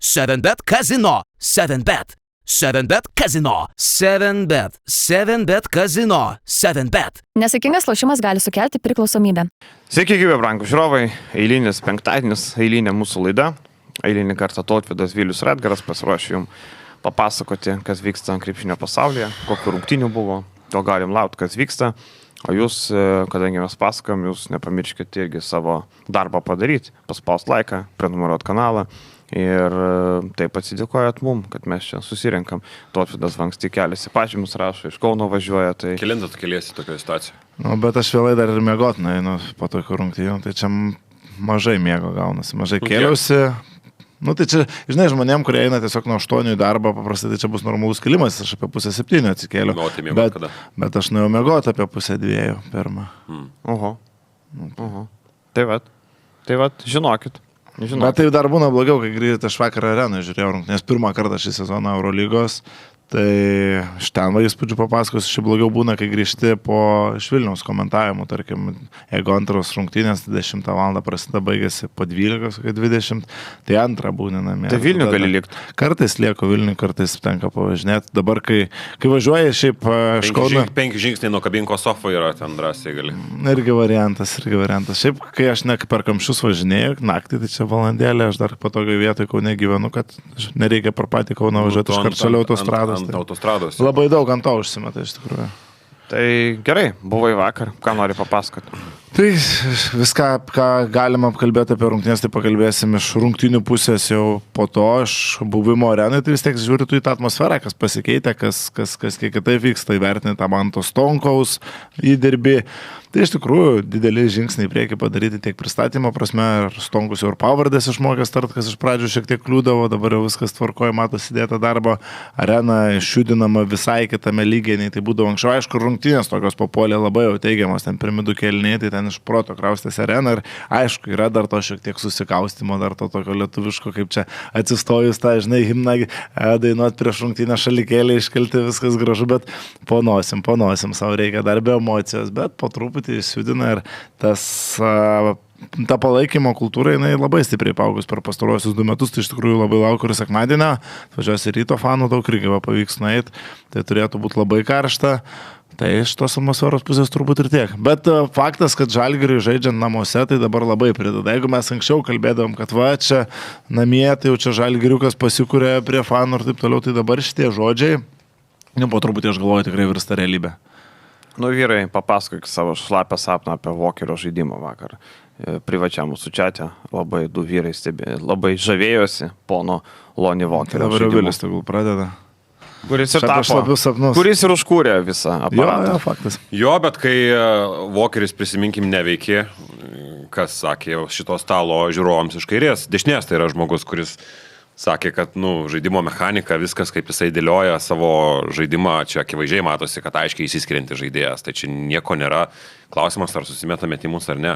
7bet Casino. 7bet. 7bet Casino. 7bet. 7bet Casino. 7bet. Nesaikingas lošimas gali sukelti priklausomybę. Sveiki, gyvi brangūs žiūrovai. Eilinis penktadienis, eilinė mūsų laida. Eilinį kartą Tautvydas Vilius Redgaras pasiruošė jums papasakoti, kas vyksta krepšinio pasaulyje, kokių rungtynių buvo, to galim laukti, kas vyksta. O jūs, kadangi mes pasakojam, jūs nepamirškite irgi savo darbą padaryti, paspaust laiką, prenumeruot kanalą ir taip atsidėkojat mum, kad mes čia susirenkam. Tautvydas anksti keliasi pažymus rašo, iš Kauno važiuoja. Tai... Kelintą tu keliesi tokioje situacijoje? Nu, bet aš vėlai dar ir miegot, po tokių rungtynių, tai čia mažai miego gaunasi, mažai kėliausi. Nu, tai čia, žinai, žmonėm, kurie eina tiesiog nuo 8 į darbą, paprastai tai čia bus normalus kilimas, aš apie 6:30 atsikėliau. Nu, tai miegot kada? Bet aš nuėjau miegoti apie 1:30 pirmą. Oho. Tai vat, žinokit. Bet tai dar būna blogiau, kai grįžti, aš vakar areną žiūrėjau rungtynes, pirmą kartą šį sezoną Eurolygos. Tai iš ten va įspūdžių papasakosiu, šiaip blogiau būna, kai grįžti iš Vilniaus komentavimų, tarkim, jeigu antros rungtynės 10 val. Prasideda, baigėsi po 12:20, tai antrą būni namie. Tai Vilnių gali likti? Kartais lieku Vilnių, kartais tenka pavažinėti. Dabar, kai važiuoji šiaip iš Kauno... 5 žingsniai nuo kabinko sofo yra, ten drąsiai gali. Irgi variantas. Šiaip, kai aš ne per kamščius važinėjau, naktį, tai čia valandėlė, aš dar patogiai vietoje Kaune gyvenu, kad nereikia per patį Kauną važiuoti iš karto šalia autostrados. Ant autostrados. Labai daug ant to užsimeta iš tikrųjų. Tai gerai, buvai vakar, ką nori papasakoti? Tai viską, ką galima apkalbėti apie rungtynės, tai pakalbėsim iš rungtynių pusės jau po to, iš buvimo arenai, tai vis tiek žiūri tu į tą atmosferą, kas pasikeitė, kas kiek kitaip vyksta, įvertinti tą Manto Stonkaus įdirbį. Tai iš tikrųjų dideli žingsniai į priekį padaryti tiek pristatymo prasme, ir Stonkus jau ir pavardės išmokęs tart, kas iš pradžių šiek tiek kliūdavo, dabar jau viskas tvarkoja, matosi įdėta darbo, arena išjudinama visai kitame lygiai, nei tai būdavo anksčiau. Aišku, rungtynės tokios papuolė labai jau teigiamas, ten pirmi 2 kėliniai, tai ten iš proto kraustės arena ir aišku, yra dar to šiek tiek susikaustimo, dar to tokio lietuviško, kaip čia atsistojus tą, žinai, himną dainuot prieš rungtynę šalikėlį iškelti, viskas gražu, bet ponosim, savo reikia dar be emocijos, bet po truputį išjudina ir ta palaikymo kultūra, jinai labai stipriai paaugus per pastaruosius 2 metus, tai iš tikrųjų labai laukiu ir sekmadienio, važiuosi Ryto fanų daug irgi pavyks nueiti, tai turėtų būti labai karšta. Tai iš tos atmosferos pusės turbūt ir tiek. Bet faktas, kad Žalgiriui žaidžiant namuose, tai dabar labai prideda. Jeigu mes anksčiau kalbėdavom, kad va, čia namie, tai jau čia Žalgiriukas pasikūrė prie fanų ir taip toliau, tai dabar šitie žodžiai, po truputį aš galvoju, tikrai virsta realybė. Nu vyrai, papasakok savo šlapę sapną apie Vokerio žaidimą vakar. Privačiam mūsų čiate labai 2 vyrai stebėjo, labai žavėjosi pono Lonnie Vokerio žaidimu. Dabar Vilis tegul pradeda. Kuris ir užkūrė visą aparatą. Jo, faktas. Jo, bet kai Vokeris, prisiminkim, neveikė, kas sakė šito stalo žiūrovams iš kairės, dešinės, tai yra žmogus, kuris sakė, kad žaidimo mechanika, viskas kaip jisai dėlioja savo žaidimą, čia akivaizdžiai matosi, kad aiškiai įsiskirianti žaidėjas, tai čia nieko nėra. Klausimas, ar susimeta metimus ar ne.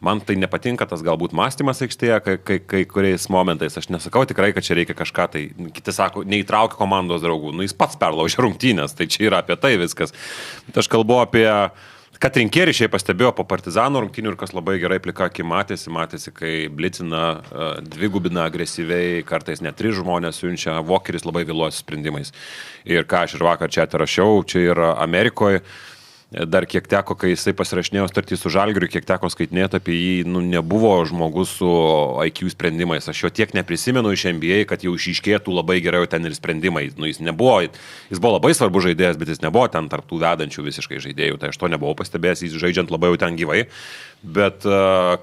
Man tai nepatinka tas galbūt mąstymas aikštėje, kai kuriais momentais. Aš nesakau tikrai, kad čia reikia kažką, tai kiti sako, neįtraukia komandos draugų. Jis pats perlaužė rungtynės, tai čia yra apie tai viskas. Bet aš kalbu apie... Kad Trinkieri šiaip pastebėjo po Partizano rungtynių ir kas labai gerai plika akį matėsi, kai blicina, dvigubina agresyviai, kartais net 3 žmonės siunčia, Vokeris labai vėluoja sprendimais. Ir ką aš ir vakar čia rašiau, čia yra Amerikoje, dar kiek teko, kai jisai pasirašinėjo sutartį su Žalgiriu, kiek teko skaitinėti apie jį, nebuvo žmogus su IQ sprendimais. Aš jo tiek neprisimenu iš NBA, kad jau išiškėtų labai gerai ten ir sprendimai. Jis buvo labai svarbus žaidėjas, bet jis nebuvo ten tarp tų vedančių visiškai žaidėjų. Tai aš to nebuvau pastebėjęs, jis žaidžiant labai jau ten gyvai. Bet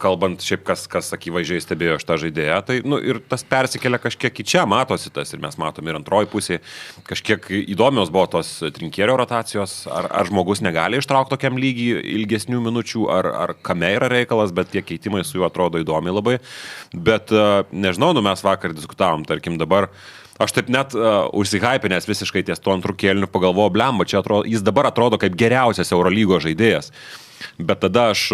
kalbant šiaip, kas akivaizdžiai stebėjo šitą žaidėją, tai ir tas persikelia kažkiek į čia, matosi tas ir mes matom ir antroji pusė. Kažkiek įdomios buvo tos Trinkierio rotacijos, ar žmogus negali ištraukti tokiam lygiai ilgesnių minučių, ar kame yra reikalas, bet tie keitimai su juo atrodo įdomi labai. Bet nežinau, mes vakar diskutavom, tarkim dabar, aš taip net užsihypinęs visiškai ties tuo antrų kėliniu pagalvojau, blemba, jis dabar atrodo kaip geriausias Eurolygos žaidėjas. Bet tada aš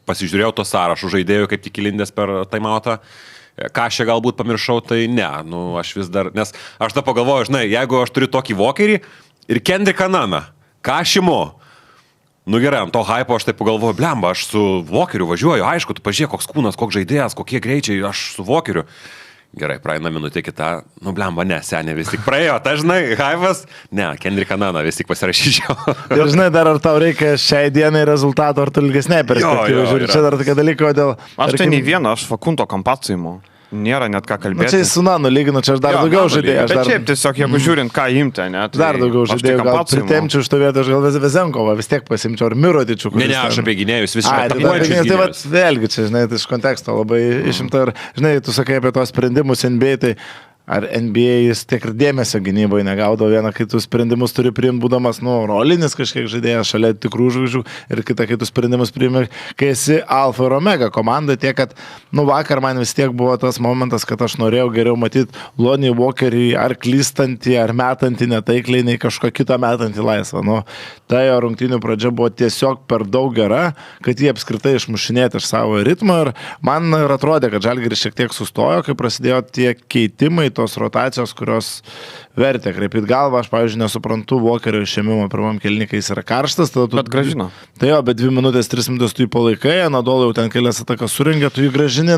pasižiūrėjau to sąrašų žaidėjų, kaip tik įlindęs per taimautą. Ką aš čia galbūt pamiršau, tai ne. Aš vis dar... Nes aš tą pagalvoju, žinai, jeigu aš turiu tokį Vokerį ir Kendricką Namą, ką aš imu? Gerai, ant to hypo aš taip pagalvoju, blemba, aš su Vokeriu važiuoju, aišku, tu pažiūrėk, koks kūnas, koks žaidėjas, kokie greičiai, aš su Vokeriu. Gerai, praeina minutė kita, nu blemba, ne, senė, vis tik praėjo, tai žinai, hypas, ne, Kendrick Nunną vis tik pasirašyčiau. Ir žinai, dar ar tau reikia šiai dienai rezultato, ar tu ilgesnė perspektyva, žiūri, čia dar tokia dalyka, kodėl... Aš tai nei vieną, aš Fakunto kampacijimu. Nėra net ką kalbėti. Čia su Nanu lyginu, čia aš dar daugiau žaidėjau. Bet šiaip tiesiog, jeigu žiūrint, ką imti, ne? Tai dar daugiau žaidėjau, gal pritemčiau iš to vietą, aš gal Vezenkovą vis tiek pasimčiau, ar Mirotičių. Ne, aš apie gynėjus visiškai. Tai vat, vėlgi čia, žinai, tai iš konteksto labai išimta. Ir, žinai, tu sakai apie tos sprendimus NBA, tai ar NBA jis tiek ir dėmesio gynyboje negaudavo, vieną, kai tu sprendimus turi priimti, būdamas, rolinis kažkiek žaidėjas šalia tikrų žvaigždžių, ir kitą, kai tu sprendimus priimi, kai esi Alfa ir Omega komanda, tiek, kad, vakar man vis tiek buvo tas momentas, kad aš norėjau geriau matyti Lonnie Walkerį ar klystantį, ar metantį netaikliai, nei kažką kitą metantį laisvą. Tai jo rungtynių pradžia buvo tiesiog per daug gera, kad jie apskritai išmušinėti iš savo ritmo, ir man ir atrodė, kad Žalgiris šiek tiek sustojo, kai prasidėjo tie keitimai, tos rotacijos, kurios vertė kreipit galvą. Aš, pavyzdžiui, nesuprantu Walkerio išėmimo pirmam kėliny, kai jis yra karštas. Bet gražino. Tai jo, bet 2 minutės, 3 minutės tu jį palaikai, Anadolu jau ten kelias atakas surengė, tu jį gražini.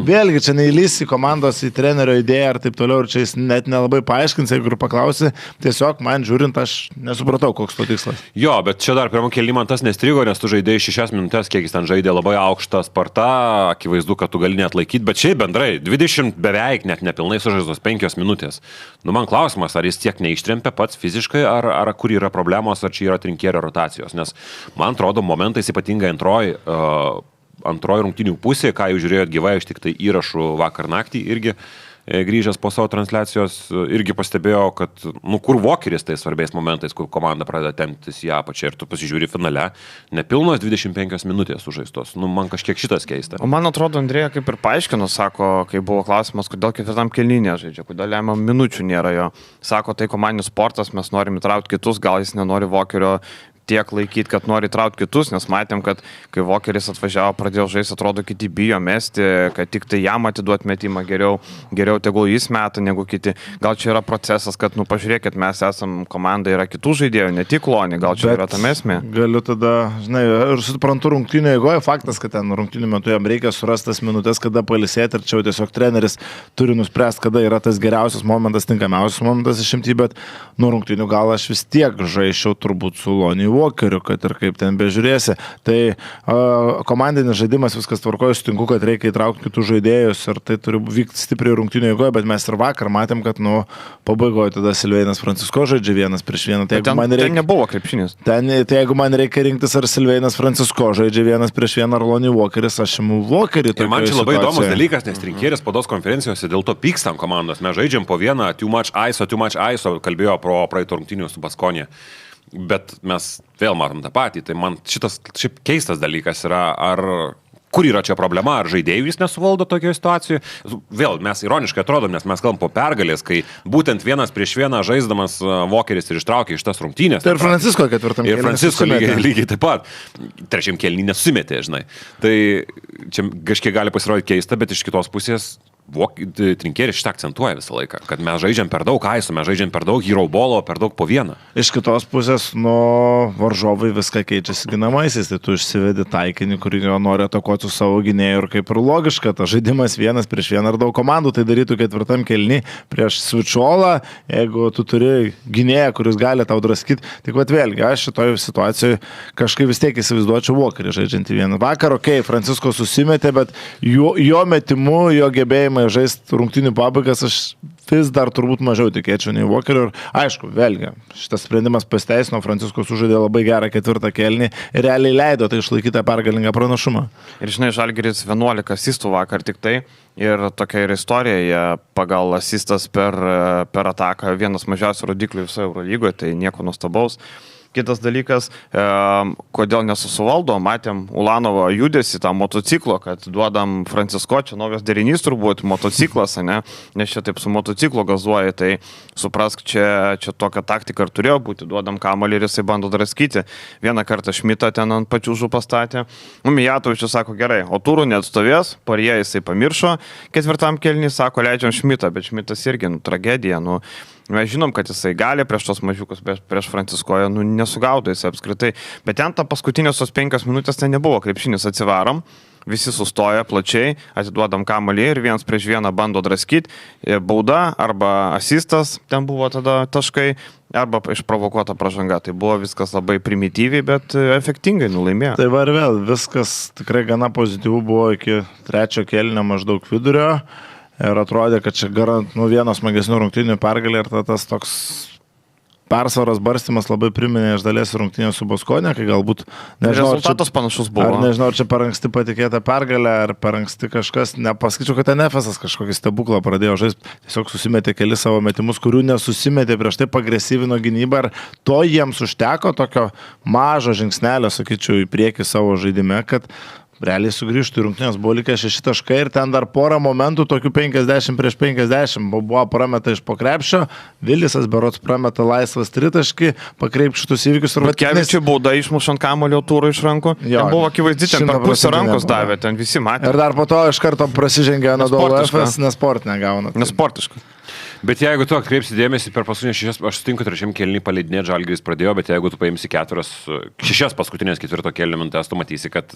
Vėlgi, čia neįlys į komandos, į trenerio idėją ir taip toliau, ir čia jis net nelabai paaiškins, jeigu ir paklausi. Tiesiog man žiūrint, aš nesupratau, koks to tikslas. Jo, bet čia dar pirmam kėlinį man tas nestrigo, nes tu žaidėjai 6 minutės, kiek jis ten žaidė, labai aukštą spartą, akivaizdu, kad tu gali net laikyti, bet šiaip bendrai 20 beveik net nepilnai sužaistos 5 minutės. Man klausimas, ar jis tiek neištrempia pats fiziškai, ar kur yra problemos, ar čia yra trinkėrio rotacijos, nes man atrodo momentais ypatingai antroji rungtynių pusė, ką jau žiūrėjot gyvai, aš tik tai įrašų vakar naktį irgi grįžęs po savo transliacijos, irgi pastebėjau, kad, kur Walkeris tai svarbiais momentais, kur komanda pradeda temptis į apačią ir tu pasižiūri finale, nepilnos 25 minutės sužaistos. Man kažkiek šitas keista. O man atrodo, Andrėja kaip ir paaiškino, sako, kai buvo klausimas, kodėl ketvirtam kėlinyje žaidžia, kodėl jam minučių nėra jo. Sako, tai komandinis sportas, mes norim įtraukti kitus, gal jis nenori Walkerio tiek laikyti, kad nori traukti kitus, nes matėm, kad kai Walkeris atvažiavo, pradėjo žaisti, atrodo, kiti bijo mesti, kad tik tai jam atiduoti metimą geriau tegul jis meta negu kiti. Gal čia yra procesas, kad, pažiūrėkit, mes esam komanda, yra kitų žaidėjų, ne tik Lonį, gal čia yra tam esmė. Galiu tada, žinai, ir suprantu rungtynių eigoje, faktas, kad ten rungtynių metu jam reikia surastas minutės, kada pailsėti, ir čia jau tiesiog treneris turi nuspręsti, kada yra tas geriausias momentas, tinkamiausias momentas išimti, bet rungtynių gal aš vis tiek žaisčiau turbūt su Lonį Walkeriu, kad ir kaip ten bežiūrėsi. Tai komandinis žaidimas, viskas tvarkoju, sutinku, kad reikia įtraukti kitus žaidėjus ir tai turi vykti stipriai rungtynių eigoje, bet mes ir vakar matėm, kad pabaigoje tada Silveinas Francisko žaidžia 1-1. Tai ten nebuvo krepšinis. Tai jeigu man reikia rinktis, ar Silveinas Francisko žaidžia 1-1, ar Lonnie Walkeris, aš imu Walkerį. Ir man čia labai įdomus dalykas, nes trinkėris spaudos konferencijose dėl to pykstam komandos. Mes žaidžiam po vieną, too much ISO, kalbėjo pro praeito rungtynių su Baskonė. Bet mes vėl matom tą patį, tai man šitas šiaip keistas dalykas yra, kur yra čia problema, ar žaidėjų jis nesuvaldo tokioje situacijoje. Vėl mes ironiškai atrodom, nes mes kalbam po pergalės, kai būtent 1-1 žaisdamas Walkeris ir ištraukė iš tas rungtynės. Tai ir Francisko ketvirtam kėlinį. Ir Francisko lygiai taip pat. Trečiam kėlinį nesumetė, žinai. Tai čia kažkiek gali pasirodyti keista, bet iš kitos pusės trinkėris šitą akcentuoja visą laiką, kad mes žaidžiam per daug aiso, mes žaidžiam per daug hero bolo, per daug po vieną. Iš kitos pusės, varžovai viską keičiasi ginamaisiais, tai tu išsivedi taikinį, kurį jo nori atakuoti su savo gynėju ir kaip ir logiška, ta žaidimas 1-1 ar daug komandų, tai darytų ketvirtam kėlinį prieš Svičiolą, jeigu tu turi gynėją, kuris gali tau draskyti, tik vėlgi, aš šitoje situacijoje kažkaip vis tiek įsivaizduočiau Walkerį žaidžiantį vieną. Vakar, Francisko susimetė, bet jo metimu, jo gebėjimu žaisti rungtynių pabaigas, aš vis dar turbūt mažiau tikėčiau nei Walkerio. Ir aišku, vėlgi, šitas sprendimas pasiteisino, Francisko sužaidė labai gerą ketvirtą kėlinį ir realiai leido tai išlaikyti pergalingą pranašumą. Ir žinai, Žalgiris 11 asistų vakar tik tai. Ir tokia ir istorija, jie pagal asistas per ataką vienas mažiausių rodiklių visoje Eurolygoje, tai nieko nuostabaus. Kitas dalykas, kodėl nesusivaldo, matėm Ulanovo judesį tą motociklo, kad duodam Francisko, čia naujas derinys turbūt, motociklas, ne? Nes čia taip su motociklo gazuoja, tai suprask, čia tokia taktika ir turėjo būti, duodam kamuolį ir jisai bando draskyti. Vieną kartą Šmitą ten ant pačiūžų pastatė, Mijatovičius sako gerai, o turų neatstovės, parie jisai pamiršo, ketvirtam kėlinį sako leidžiam Šmitą, bet Šmitas irgi, tragedija, mes žinom, kad jisai gali prieš tos mažiukus, prieš Franciskoje, nesugaudo jisai apskritai. Bet ten ta paskutinės tos 5 minutės ten nebuvo krepšinis, atsivarom. visi sustoja plačiai, atiduodam kamuolį ir vienas prieš vieną bando draskyti, bauda arba asistas, ten buvo tada taškai, arba išprovokuota pražanga. Tai buvo viskas labai primityviai, bet efektingai nulaimėjo. Tai var vėl, viskas tikrai gana pozityvų buvo iki trečio kėlinio maždaug vidurio ir atrodė, kad čia vienas smagesnių rungtynių pergalė ir tas toks persvaros barstymas labai priminė iš dalies rungtynės su Baskonė, kai galbūt rezultatas panašus buvo. Ar nežinau, ar čia per anksti patikėta pergalė, ar per anksti kažkas, nepasakyčiau, kad NFS kažkokį stebuklą pradėjo žaisti, tiesiog susimetė keli savo metimus, kurių nesusimetė prieš tai, agresyvino gynybą ir to jiems užteko tokio mažo žingsnelio, sakyčiau, į priekį savo žaidime, kad realiai sugrįžtų į rungtynės, buvo likę 6 taškai ir ten dar porą momentų, tokių 50 prieš 50, buvo prameta iš po krepšio, Vilisas berods prameta laisvas tritaškį, pakreip šitus įvykius. Bet Kevičiui bauda išmušant kamuolio turą iš rankų, ten buvo akivaizdi, ten per pusę rankos davė, ten visi matė. Ir dar po to iš karto prasižengė Anadolu Efes, nesportinę gauna. Nesportiškai. Bet jeigu tu atkreipsi dėmesį per paskutinės 6, aš sutinku, trečiam kėlinį paleidinėti Žalgiris pradėjo, bet jeigu tu paimsi 6 paskutinės ketvirto kėlinio minutės, tu matysi, kad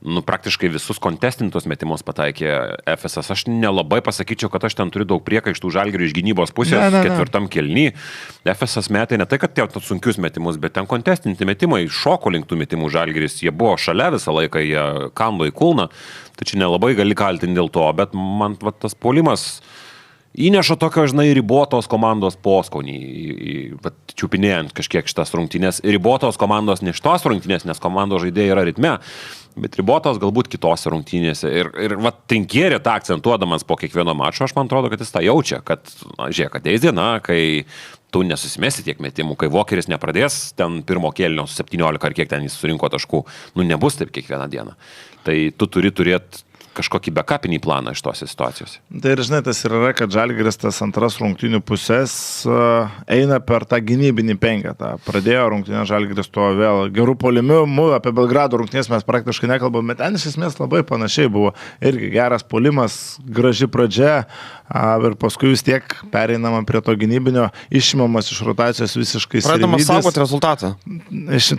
praktiškai visus kontestintus metimus pataikė FSS. Aš nelabai pasakyčiau, kad aš ten turiu daug priekaištų Žalgiriui iš gynybos pusės ketvirtam kėlinį. FSS metė ne tai, kad tie sunkius metimus, bet ten kontestinti metimai, šoko link tų metimų Žalgiris, jie buvo šalia visą laiką, jie kando į kulną, tai čia nelabai gali kaltinti dėl to, bet man tas puolimas įneša tokio, ribotos komandos poskonį, čiupinėjant kažkiek šitas rungtynės. Ribotos komandos ne šitos rungtynės, nes komandos žaidėjai yra ritme, bet ribotos galbūt kitose rungtynėse. Ir Trinkierė tą akcentuodamas po kiekvieno mačo, aš man atrodo, kad jis tą jaučia, kad, žiūrėk, ateis diena, kai tu nesusimesi tiek metimų, kai Vokeris nepradės ten pirmo kėlinio su 17 ar kiek ten jis surinko taškų, nebus taip kiekvieną dieną. Tai tu turi turėti kažkokį backupinį planą iš tos situacijos. Tai ir žinai, tas yra, kad Žalgiris tas antras rungtynių pusės eina per tą gynybinį penketą. Pradėjo rungtynę Žalgiris tuo vėl gerų puolimių, apie Belgrado rungtynės mes praktiškai nekalbam, bet ten iš esmės labai panašiai buvo. Irgi geras puolimas, graži pradžia ir paskui vis tiek pereinama prie to gynybinio, išimamas iš rotacijos visiškai Sirvydis. Pradama saugoti rezultatą.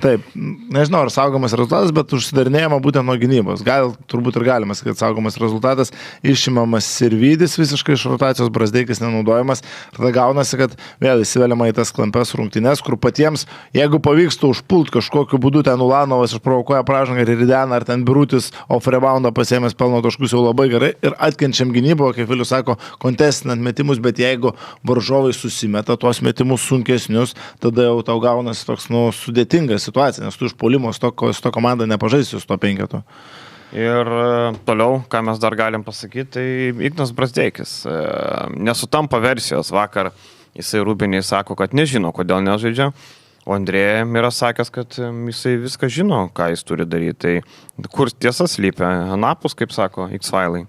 Taip, nežinau, ar saugomas rezultatas, bet užsidarinėjama būtent nuo gynybos. Turbūt ir galima sakyti, saugomas rezultatas, išimamas Sirvydis visiškai iš rotacijos, Brazdeikis nenaudojamas, tada gaunasi, kad vėl įsiveliama į tas klampes rungtynes, kur patiems, jeigu pavyksta užpult kažkokiu būdu, ten Ulanovas išprovokuoja pražangą ir Rideną, ar ten Birutis off reboundą pasiėmęs pelno taškus jau labai gerai ir atkenčiam gynybą, kaip Vilius sako, kontestinant metimus, bet jeigu varžovai susimeta tuos metimus sunkesnius, tada jau tau gaunasi toks sudėtinga situacija, nes tu iš puolimo su to komanda nepažaisi su to penketu. Ir toliau, ką mes dar galim pasakyti, tai Ignas Brazdeikis. Nesutampa versijos. Vakar jisai Rūbiniai sako, kad nežino, kodėl nežaidžia, o Andrėja yra sakęs, kad jisai viską žino, ką jis turi daryti. Tai kur tiesa slypia? Anapus, kaip sako, X-Filai.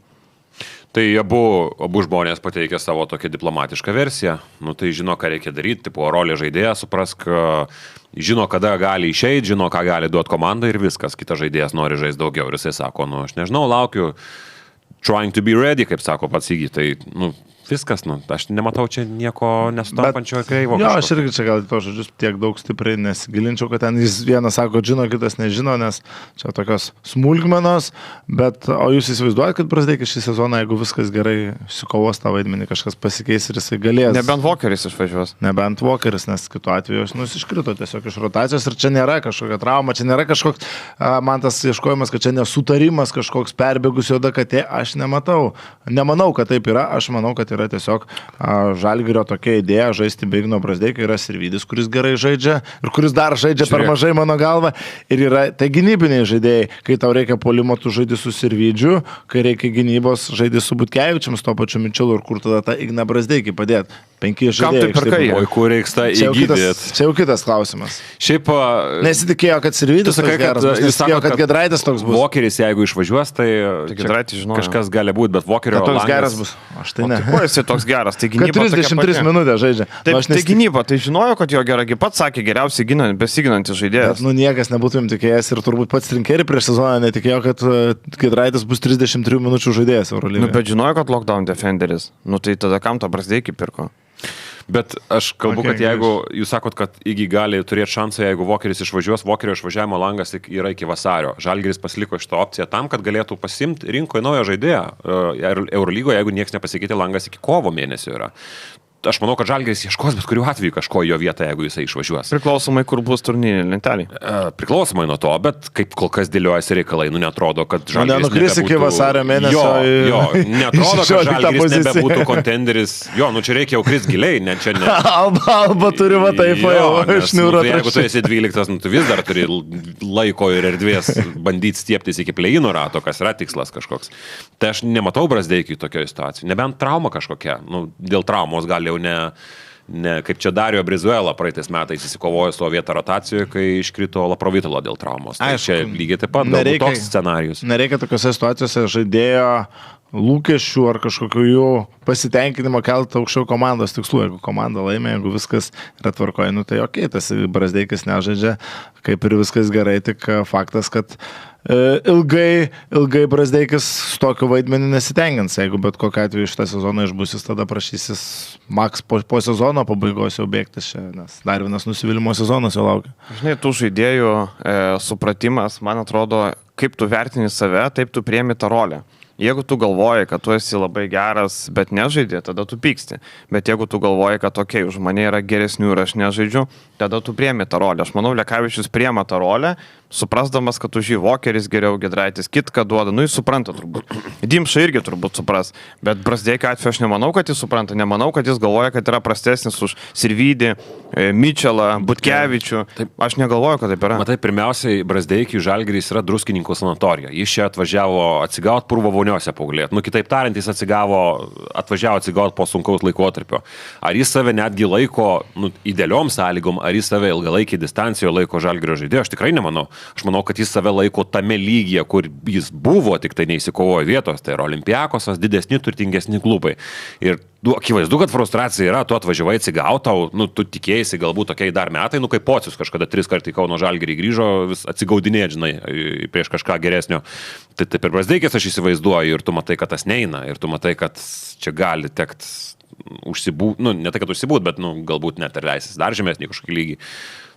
Tai abu žmonės pateikė savo tokią diplomatišką versiją. Tai žino, ką reikia daryti, tipo rolė žaidėjas, suprask, žino, kada gali išeiti, žino, ką gali duoti komandai ir viskas. Kitas žaidėjas nori žaisti daugiau ir jisai sako, aš nežinau, laukiu, trying to be ready, kaip sako pats Įgy. Tai, viskas, aš nematau čia nieko nesutampančio kreivo. Jo, aš irgi čia gal to žodžius tiek daug stipriai nesigilinčiau, kad ten jis vienas sako, žino, kitas nežino, nes čia tokios smulkmenos, bet o jūs įsivaizduojate, kad Brazdeikis šį sezoną, jeigu viskas gerai sukovos tą vaidmenį, kažkas pasikeis ir jisai galės. Nebent Vokeris išvažiuos. Nebent Vokeris, nes kitu atveju jis iškrito tiesiog iš rotacijos ir čia nėra kažkokia trauma, čia nėra kažkoks, man tas ieškojimas, kad čia nesutarimas, kažkoks perbėgus juoda katė, aš nematau. Nemanau, kad taip yra, aš manau, kad yra tiesiog Žalgirio tokia idėja žaisti be Igno Brazdeikio, yra Sirvydis, kuris gerai žaidžia ir kuris dar žaidžia per mažai mano galva ir yra tai gynybiniai žaidėjai, kai tau reikia puolimo, tu žaidi su Sirvydžiu, kai reikia gynybos, žaidi su Butkevičium, su to pačiu Mičiulu ir kur tada tą Igną Brazdeikį padėti. 5 žaidėjai. Oi, kur reiks tą įgydėti. Čia jau kitas klausimas. Šiaip nesitikėjo, kad Sirvydis toks geras, nesitikėjo, kad Giedraitis toks bus. Vokeris, jeigu išvažiuos, tai kažkas gali būti, bet Vokerio toks geras bus. Aš tai ne. Kuo jisai toks geras? Tai gynyba 33 minutės žaidžia. Taip, tai gynyba, tai žinojo, kad jo geragi pats sakė geriausiai besiginantis žaidėjas. Bet niekas nebūtumėm tikėjęs ir turbūt pats Trinkeri prieš sezoną netikėjo, kad Giedraitis bus 33 minučių žaidėjas Eurolygoje. Bet žinojo, kad lockdown defenderis. Tai tada kam tą Brazdeikį pirko? Bet aš kalbu, kad jeigu jūs sakot, kad Igi gali turėti šansą, jeigu Walkeris išvažiuos, Walkerio išvažiavimo langas yra iki vasario. Žalgiris pasiliko šitą opciją tam, kad galėtų pasimti rinkoje naują žaidėją. Eurolygoje, jeigu niekas nepasikeitė, langas iki kovo mėnesio yra. Aš manau, kad Žalgiris ieškos bet kuriuo atveju kažko jo vietą, jeigu jisai išvažiuos. Priklausomai, kur bus turnyrinė lentelė. Priklausomai nuo to, bet kaip kol kas dėliojasi reikalai, netrodo, kad Žalgiris nenukris iki vasario mėnesio. Jo, netrodo, kad Žalgiris nebebūtų kontenderis. Jo, čia reikia jau kris giliai, ne čia ne. Alba turi va taip, jeigu tu esi 12, tu vis dar turi laiko ir erdvės bandyti stieptis iki play-ino rato, kas yra tikslas kažkoks. Tai aš nematau Brazdeikiui tokioje situacijoje. Nebent trauma kažkokia. Dėl traumos gali jau ne kaip čia Dario Brizuela praeitais metais įsikovojo savo vietą rotacijoje, kai iškrito Laprovitolo dėl traumos. Tai čia lygiai taip pat toks scenarijus. Nereikia tokiose situacijose žaidėjo lūkesčių ar kažkokių jų pasitenkinimo kelti aukščiau komandos tikslų. Jeigu komanda laimė, jeigu viskas yra tvarkoje, tai tas Brazdeikis nežaidžia, kaip ir viskas gerai, tik faktas, kad ilgai Brazdeikis su tokiu vaidmeniu nesitenkins. Jeigu bet kokiu atveju šitą sezoną išbūsis, tada prašysis maks po sezono pabaigos jau bėgtis čia, nes dar vienas nusivylimo sezonas jau laukia. Žinai, tų žaidėjų supratimas, man atrodo, kaip tu vertini save, taip tu priemi tą rolę. Jeigu tu galvoji, kad tu esi labai geras, bet nežaidė, tada tu pyksti. Bet jeigu tu galvoji, kad už mane yra geresnių ir aš nežaidžiu, tada tu priemi tą rolę. Aš manau, Lekavičius priema tą rolę, suprasdamas, kad už jį Walkeris geriau, Giedraitis kitką duoda. Jis supranta turbūt. Dimša irgi turbūt supras. Bet Brazdeikio atveju aš nemanau, kad jis supranta. Nemanau, kad jis galvoja, kad yra prastesnis už Sirvydį, Mičelą, Butkevičių. Aš negalvoju, kad taip yra. Matai, pirmiausiai, Brazdeikiui Žalgiris yra Druskininkų sanatorija. Jis čia atvažiavo atsigauti Purvovoniuose paulėt. Kitaip tariant, jis atvažiavo atsigauti po sunkaus laikotarpio. Ar jis save netgi laiko idealiom sąlygom, ar jis save ilgalaikį distancijoje laiko Žalgirio žaidėjo, aš tikrai nemanau. Aš manau, kad jis save laiko tame lygyje, kur jis buvo, tik tai neįsikovojo vietos, tai yra Olimpiakosas, didesni, turtingesni klubai. Ir akivaizdu, kad frustracija yra, tu atvažiavai atsigautau, tu tikėjai galbūt tokiai dar metai, kaip Pocius kažkada 3 kartų į Kauno Žalgirį grįžo, vis atsigaudinėti, žinai, prieš kažką geresnio. Tai per Brazdeikis aš įsivaizduoju ir tu matai, kad tas neina, ir tu matai, kad čia gali tekti užsibūti, ne tai, kad užsibūti, bet galbūt net ir leisis dar žemesnį kažkokį lygį.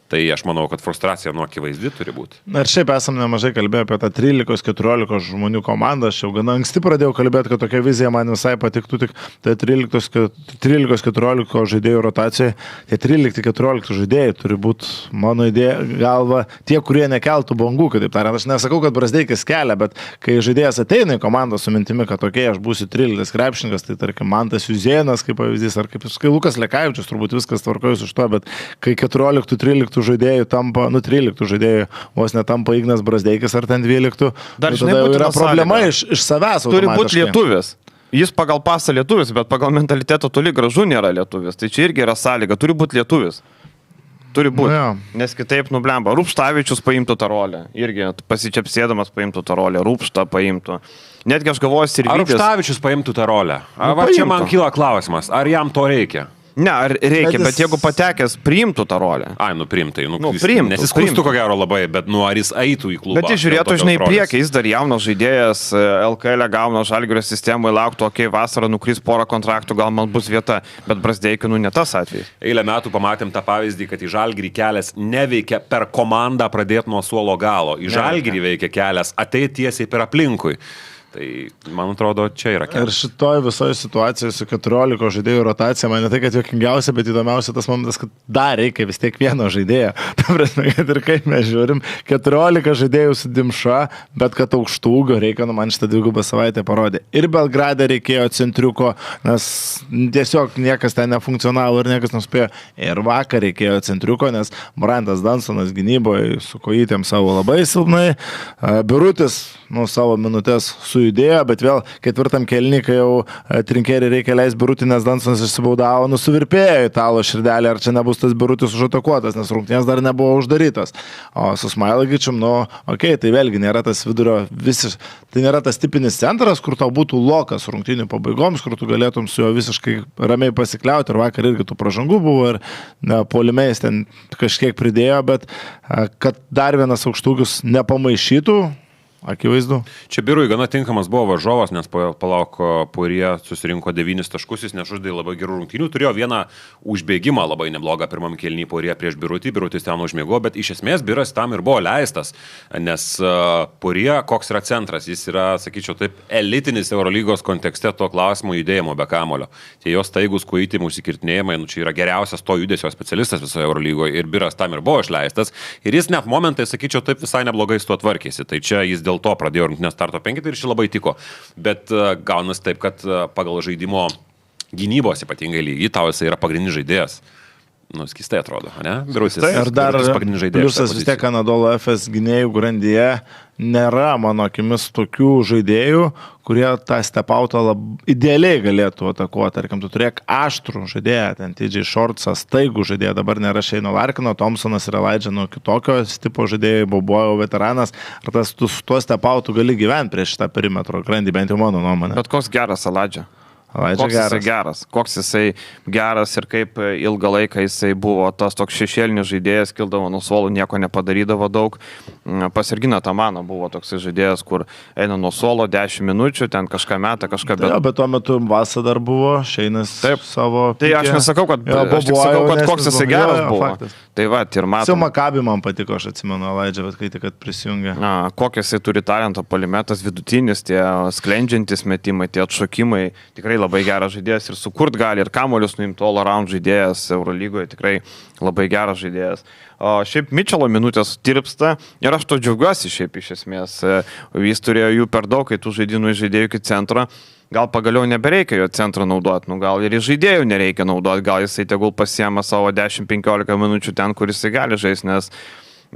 Tai aš manau, kad frustracija akivaizdi turi būti. Na ir šiaip esam nemažai kalbėję apie tą 13-14 žmonių komandą. Aš jau gana anksti pradėjau kalbėti, kad tokia vizija man visai patiktų, tik tai 13-14 žaidėjų rotacijai. Tie 13-14 žaidėjai turi būti, mano idėja, galva, tie, kurie nekeltų bangų, kitaip tariant. Aš nesakau, kad Brazdeikis kelia, bet kai žaidėjas ateina į komandą su mintimi, kad tokie, aš būsiu 13 krepšininkas, tai tarkim Mantas Juzėnas kaip pavyzdys, ar kaip Lukas Lekavičius, turbūt viskas tvarkojas už to, bet kai 14-13 žaidėjų tampa, 13 žaidėjų vos netampa Ignas Brazdeikis ar ten 12, dar tada jau yra problema iš savęs. Turi būti lietuvis. Jis pagal pasą lietuvis, bet pagal mentalitetą toli gražu nėra lietuvis. Tai čia irgi yra sąlyga. Turi būti lietuvis. Turi būti. Nes kitaip nublemba. Rupštavičius paimtų tą rolę. Irgi pasičiapsėdamas paimtų tą rolę. Rupštą paimtų. Netgi aš galvoju, Sirvydis. Ar Rupštavičius paimtų tą rolę? Čia man kyla klausimas. Ar jam to reikia? Ne, ar reikia, bet jeigu patekęs, priimtų tą rolę. Priimtai. Priimtų. Nes jis skūstų ko gero labai, bet ar jis eitų į klubą. Bet jis žiūrėtų, žinai, priekį, jis dar jaunas žaidėjas, LKL gauna Žalgirio sistemai, lauktų, vasarą nukris porą kontraktų, gal man bus vieta, bet Brazdeikiu, ne tas atvejis. Eilę metų pamatėm tą pavyzdį, kad į Žalgirį kelias neveikia per komandą pradėti nuo suolo galo. Į Žalgirį veikia kelias ateiti tiesiai per aplinkui. Tai, man atrodo, čia yra kelias. Ir šitoje visoje situacijoje su 14 žaidėjų rotacija, man ne tai, kad juokingiausia, bet įdomiausia tas momentas, kad dar reikia vis tiek vieno žaidėjo. Ta prasme, kad ir kaip mes žiūrim, 14 žaidėjų su Dimša, bet kad aukštų ūgio reikia, man šitą 2 savaitę parodė. Ir Belgrade reikėjo centriuko, nes tiesiog niekas ten nefunkcionavo ir niekas nuspėjo. Ir vakar reikėjo centriuko, nes Brantas Dansonas gynyboje su kojytėm savo labai silpnai. Birutis, savo minutės sujudėjo, bet vėl 4 kėlinį, kai jau Trinkerį reikia leisti Birutį, nes Dansonas išsibaudavo, suvirpėjo Italo širdelį, ar čia nebus tas Birutis užatakuotas, nes rungtynės dar nebuvo uždarytas. O su Smailagičium, tai vėlgi nėra tas vidurio tai nėra tas tipinis centras, kur tau būtų lokas rungtynių pabaigoms, kur tu galėtum su juo visiškai ramiai pasikliauti, ir vakar irgi tų pražangų buvo, ir puolime ten kažkiek pridėjo, bet kad dar vienas aukštūgius nepamaišytų, Akivaizdu. Čia Birui gana tinkamas buvo varžovas, nes palauko Purie susirinko 9 taškus, jis nežudė labai gerų rungtynių, turėjo vieną užbėgimą labai neblogą pirmam kėlinį Purie prieš Birutį, Birutis ten užmėgo, bet iš esmės Biras tam ir buvo leistas, nes Purie koks yra centras, jis yra, sakyčiau, taip elitinis Eurolygos kontekste to klausimo judėjimo be kamulio. Tie jos taigus kuitimų įsikirtinėjimai, čia yra geriausias to judesio specialistas visoje Eurolygoje ir Biras tam ir buvo išleistas ir jis net momentai, sakyčiau, taip visai neblogai su tuo tvarkėsi. Tai čia jis dėl to pradėjo rungtynės starto 5 ir šį labai tiko. Bet gaunas taip, kad pagal žaidimo gynybos ypatingai lygį tau jisai yra pagrindinis žaidėjas. Skistai atrodo, ne? Birutis. Ir dar pliusas vis tiek Anadolu FS gynėjų grandyje nėra, mano akimis, tokių žaidėjų, kurie tą stepautą idealiai galėtų atakuoti. Tarkim, tu turėk aštrų žaidėją, ten TJ Shortsas, staigų žaidėją, dabar nėra Šeino Larkino, Thompsonas yra leidžia nuo kitokio tipo žaidėjų, Bobojo veteranas, ar tas tu su tuo stepautu gali gyventi prieš šitą perimetro grandį, bent jau mano nuomonė. Bet koks geras Aladžia? Koks jisai geras ir kaip ilgą laiką jisai buvo tas toks šešėlinis žaidėjas, kildavo nuo suolų, nieko nepadarydavo daug. Pas Erginą Tamaną buvo toks žaidėjas, kur eina nuo suolo 10 minučių, ten kažką metą, kažką bet... Bet tuo metu Vasa dar buvo, Šeinas savo... Tai aš nesakau, kad, aš tik sakau, kad koks jisai geras buvo. Faktas. Tai va, ir matau. Su Makabi man patiko, aš atsimenu, Alaidžia, bet kai tik prisijungė. Kokią jisai turi talento, polimetas vidutinis, tie sklendžiantis metimai, tie atšokimai, tikrai labai geras žaidėjas ir sukurt gali, ir kamolius nuimti all around žaidėjas Eurolygoje, tikrai labai geras žaidėjas. O šiaip Mitchelo minutės tirpsta ir aš to džiaugiuosi šiaip iš esmės. Jis turėjo jų per daug, kai tų žaidėjų iki centro. Gal pagaliau nebereikia jo centro naudoti, gal ir žaidėjų nereikia naudoti, gal jisai tegul pasiema savo 10-15 minučių ten, kur jisai gali žaisti,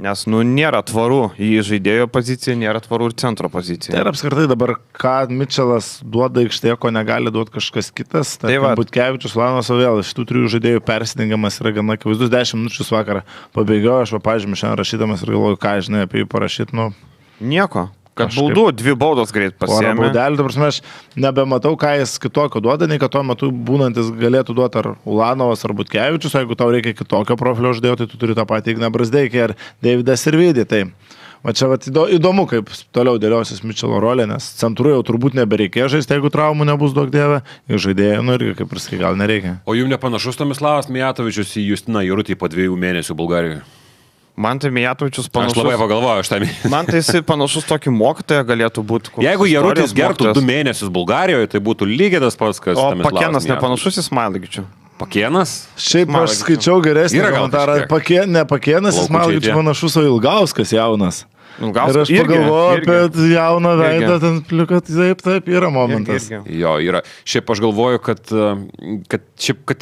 nes nėra tvaru į žaidėjo poziciją, nėra tvaru ir centro poziciją. Tai ir apskritai dabar, ką Mitchellas duoda aikštėje, ko negali duoti kažkas kitas, tai Butkevičius, Lanas, o vėl šitų 3 žaidėjų persidengiamas yra gana akivaizdus, 10 minučių vakarą pabėgioju, aš pažymį šiandien rašydamas ir galvoju, ką žinai apie jį parašyti, Nieko. Kad baudų, 2 baudos greit pasiėmė. Baudelį, ta prasme, aš nebematau, ką jis kitokio duoda, nei kad tuo metu būnantis galėtų duoti ar Ulanovas, ar Butkevičius, jeigu tau reikia kitokio profilio žaidėjo, tai tu turi tą patį Igną Brazdeikį ar Davidas Sirvidį. Tai va čia įdomu, kaip toliau dėliosis Mitchelo rolė, nes centru jau turbūt nebereikėjo žaisti, jeigu traumų nebus daug dievė, ir žaidėjai, irgi kaip ir sakai, gal nereikia. O jums nepanašus Tomislavas Mijatovičius į Justiną Jurutį po 2 mėnesių Bulgarijoje? Man tai Mijatovičius panašus. Aš labai pagalvoju, aš tam. Man tai jisai panašus tokį mokytoją galėtų būti. Jeigu Jarutis gertų 2 mėnesius Bulgarijoje, tai būtų lygiai tas pats, kas Tomislavas. O Pakėnas nepanašus į Smailagičių. Pakėnas? Šiaip aš skaičiau geresnį komentarą. Ne Pakėnas, Smailagičių panašus, o Ilgauskas jaunas. Ir aš pagalvoju apie jauną veidą, ten pliuką, taip, yra momentas. Jo, yra. Šiaip aš galvoju, kad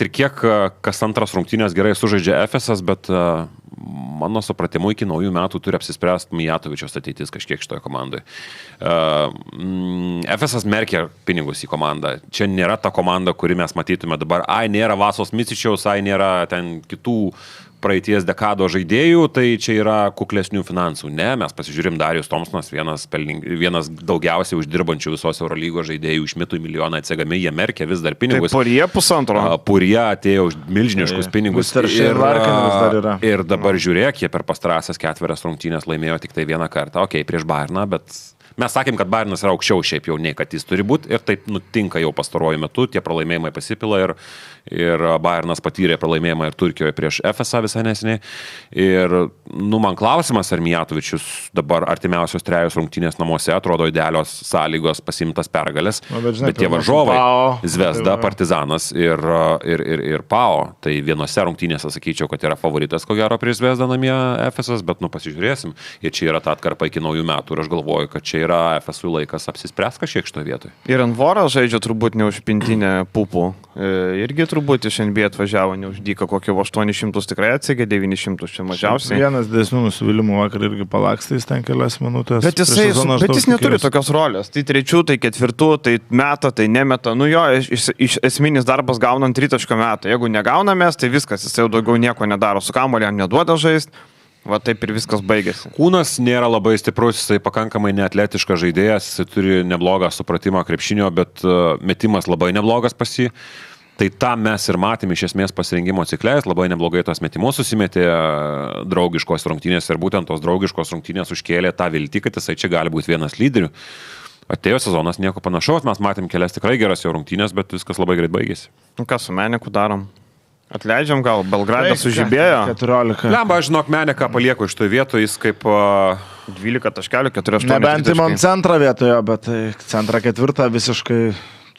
ir kiek kas antras rungtynės gerai sužaidžia Efesas, bet mano supratimu iki naujų metų turi apsispręsti Mijatovičiaus ateitis kažkiek šitoje komandoje. Efesas merkia pinigus į komandą. Čia nėra ta komanda, kuri mes matytume dabar. Nėra Vasos Micičiaus, nėra ten kitų praeities dekado žaidėjų, tai čia yra kuklesnių finansų. Ne, mes pasižiūrim, Darius Thompsonas, vienas daugiausiai uždirbančių visos Eurolygos žaidėjų, išmitų į milijoną atsegami, jie merkia vis dar pinigus. Tai Purie pusantro. Purie atėjo už milžiniškus pinigus. Ir dabar žiūrėk, jie per pastarąsias 4 rungtynės laimėjo tik tai 1 kartą. Prieš Bayerną, bet mes sakėm, kad Bayernas yra aukščiau šiaip jau nei kad jis turi būti ir taip nutinka jau pastaruoju metu, tie pralaimėjimai pasipila ir Bayernas patyrė pralaimėjimą ir Turkijoje prieš Efesą visai neseniai. Ir, man klausimas, ar Mijatovičius dabar artimiausios 3 rungtynės namuose atrodo idealios sąlygos pasimtas pergalės, bet tie varžovai, Zvezda, Partizanas ir Pau, tai vienose rungtynėse sakyčiau, kad yra favoritas, ko gero, prieš Zvezdą namie Efesas, bet pasižiūrėsim. Ir čia yra ta atkarpa iki naujų metų ir aš galvoju, kad čia yra Efesui laikas apsispręs kažkiek šitoje vietoje. Ir Envoras žaidžia turbūt ne už pintinę pupų. Irgi turbūt iš NBA atvažiavo neuždyka, kokio 800 tikrai atsegė, 900 čia mažiausiai. Vienas didesnių nusivylimų vakar irgi palakstai, jis ten kelias minutės. Bet jis neturi tokios rolės. Tai 3, tai 4, tai meta, tai nemeta. Esminis darbas gaunant 3 metą. Jeigu negaunamės, tai viskas, jis jau daugiau nieko nedaro. Su kamuoliu neduoda žaisti. Va taip ir viskas baigėsi. Kūnas nėra labai stiprus, jisai pakankamai neatletiškas žaidėjas, jisai turi neblogą supratimą krepšinio, bet metimas labai neblogas pas jį. Tai tą mes ir matėme iš esmės pasirinkimo ciklės, labai neblogai tos metimus susimetė draugiškos rungtynės ir būtent tos draugiškos rungtynės užkėlė tą viltį, kad jisai čia gali būti vienas lyderių. Atėjo sezonas, nieko panašaus, mes matėm kelias tikrai geras jo rungtynės, bet viskas labai greit baigėsi. Ką su Meniku darom? Atleidžiam gal, Belgradas sužibėjo. 14. Lemba, aš žinok, Meneką palieku iš to vietoje, jis kaip 12 taškelių, 4-8. Nebent imam centrą vietoje, bet centrą ketvirtą visiškai...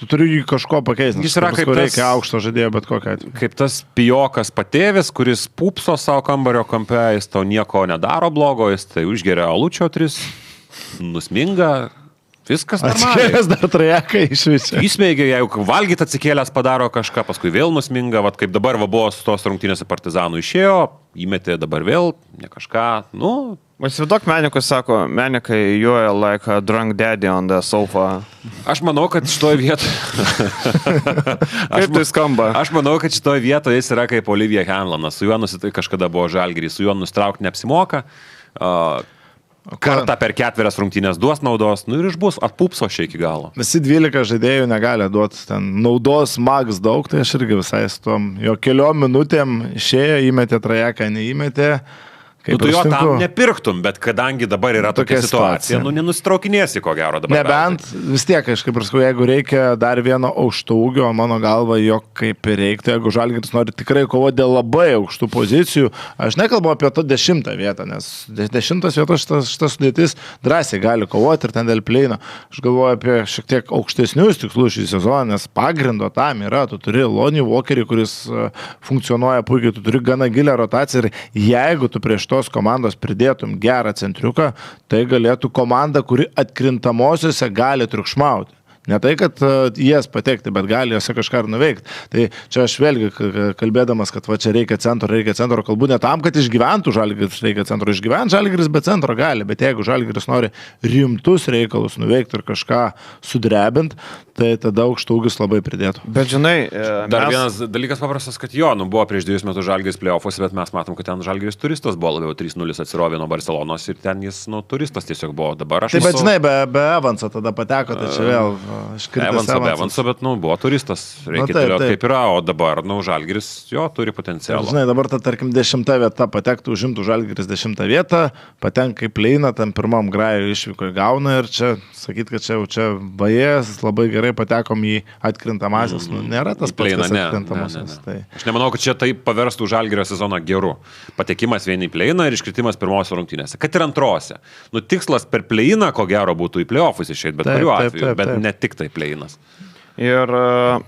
Tu turi jį kažko pakeisti. Jis yra kaip reikia aukšto žaidėjo, bet kokią atveju. Kaip tas pijokas patėvis, kuris pupso savo kambario kampe, jis tau nieko nedaro blogo, jis tai užgeria alučio 3, nusminga. Viskas normaliai. Atsikėlęs dar trajeką iš viso. Įsmeigia, jeigu valgyt atsikėlęs padaro kažką, paskui vėl nusminga, vat kaip dabar buvo su tos rungtynėse Partizanų išėjo, įmetė dabar vėl, ne kažką, Įsivaizduok, Menikus sako, Menikai, you are like a drunk daddy on the sofa. Aš manau, kad šitoje vietoje... Kaip tai skamba? Aš manau, kad šitoje vietoje jis yra kaip Olivija Hanlonas, su juo kažkada buvo Žalgiris, su juo nustraukti neapsimoka. Kartą per 4 rungtynės duos naudos, ir išbus atpupso šiai iki galo. Visi 12 žaidėjų negali duoti ten naudos max daug, tai aš irgi visai su tom. Jo keliom minutėm išėjo, įmetė trajeką, neįmetė. Tu jo tam nepirktum, bet kadangi dabar yra tokia situacija, nenustraukinėsi ko gero dabar. Nebent vis tiek, aš kaip ir sakau, jeigu reikia dar vieno aukšto ūgio, mano galva, jo kaip ir reiktų, jeigu Žalgiris nori tikrai kovoti dėl labai aukštų pozicijų, aš nekalbu apie to 10 vietą, nes 10 vietos šitas sudėtis drąsiai gali kovoti ir ten dėl pleino. Aš galvoju apie šiek tiek aukštesnius tikslus šį sezoną, nes pagrindo tam yra, tu turi Lonnie Walkerį, kuris funkcionuoja puikiai, tu turi gana gilią rotaciją ir jeigu tu prieš tos komandos pridėtum gerą centriuką, tai galėtų komanda, kuri atkrintamosiose gali triukšmauti. Ne tai, kad jas patekti, bet gali jose kažką ir nuveikti. Tai čia aš vėlgi kalbėdamas, kad va čia reikia centro, kalbu ne tam, kad išgyventų Žalgiris, reikia centro išgyventi, Žalgiris be centro gali, bet jeigu Žalgiris nori rimtus reikalus nuveikti ir kažką sudrebinti, tai tada aukštūgis labai pridėtų. Bet žinai, dar vienas dalykas paprastas, kad buvo prieš 2 metus Žalgiris play-off'uose, bet mes matom, kad ten Žalgiris turistas buvo labiau 3-0 atsirovė nuo Barcelonos ir ten jis turistas tiesiog buvo. Dabar aš... Taip, bet žinai, be Evanso tada pateko, tai čia vėl... Evanso, bet buvo turistas, reikia toliau kaip yra, o dabar, Žalgiris jo turi potencialą. Žinai, dabar tarkim 10 vieta patektų, užimtų Žalgiris 10 vietą, patenka į pleiną, tam pirmam grajui išvyko į gauną ir čia, sakyt, kad čia bajas, labai gerai patekom į atkrintamasis, nėra tas pats atkrintamasis. Tai... Aš nemanau, kad čia taip paverstų Žalgirio sezoną geru. Patekimas vieni į pleiną ir iškritimas pirmosios rungtynėse. Kad ir antrose. Tikslas per pleiną, ko gero, būtų į play-off'us išeit, bet kuriuo atveju, bet ne tik tai pleinas. Ir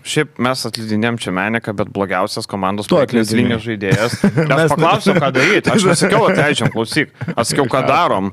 šiaip mes atlydinėm čia Meniką, bet blogiausias komandos priekinės linijos žaidėjas. Aš paklausiau, ką daryti. Aš nesakiau, atleidžiam, klausyk. Aš sakiau, ką darom.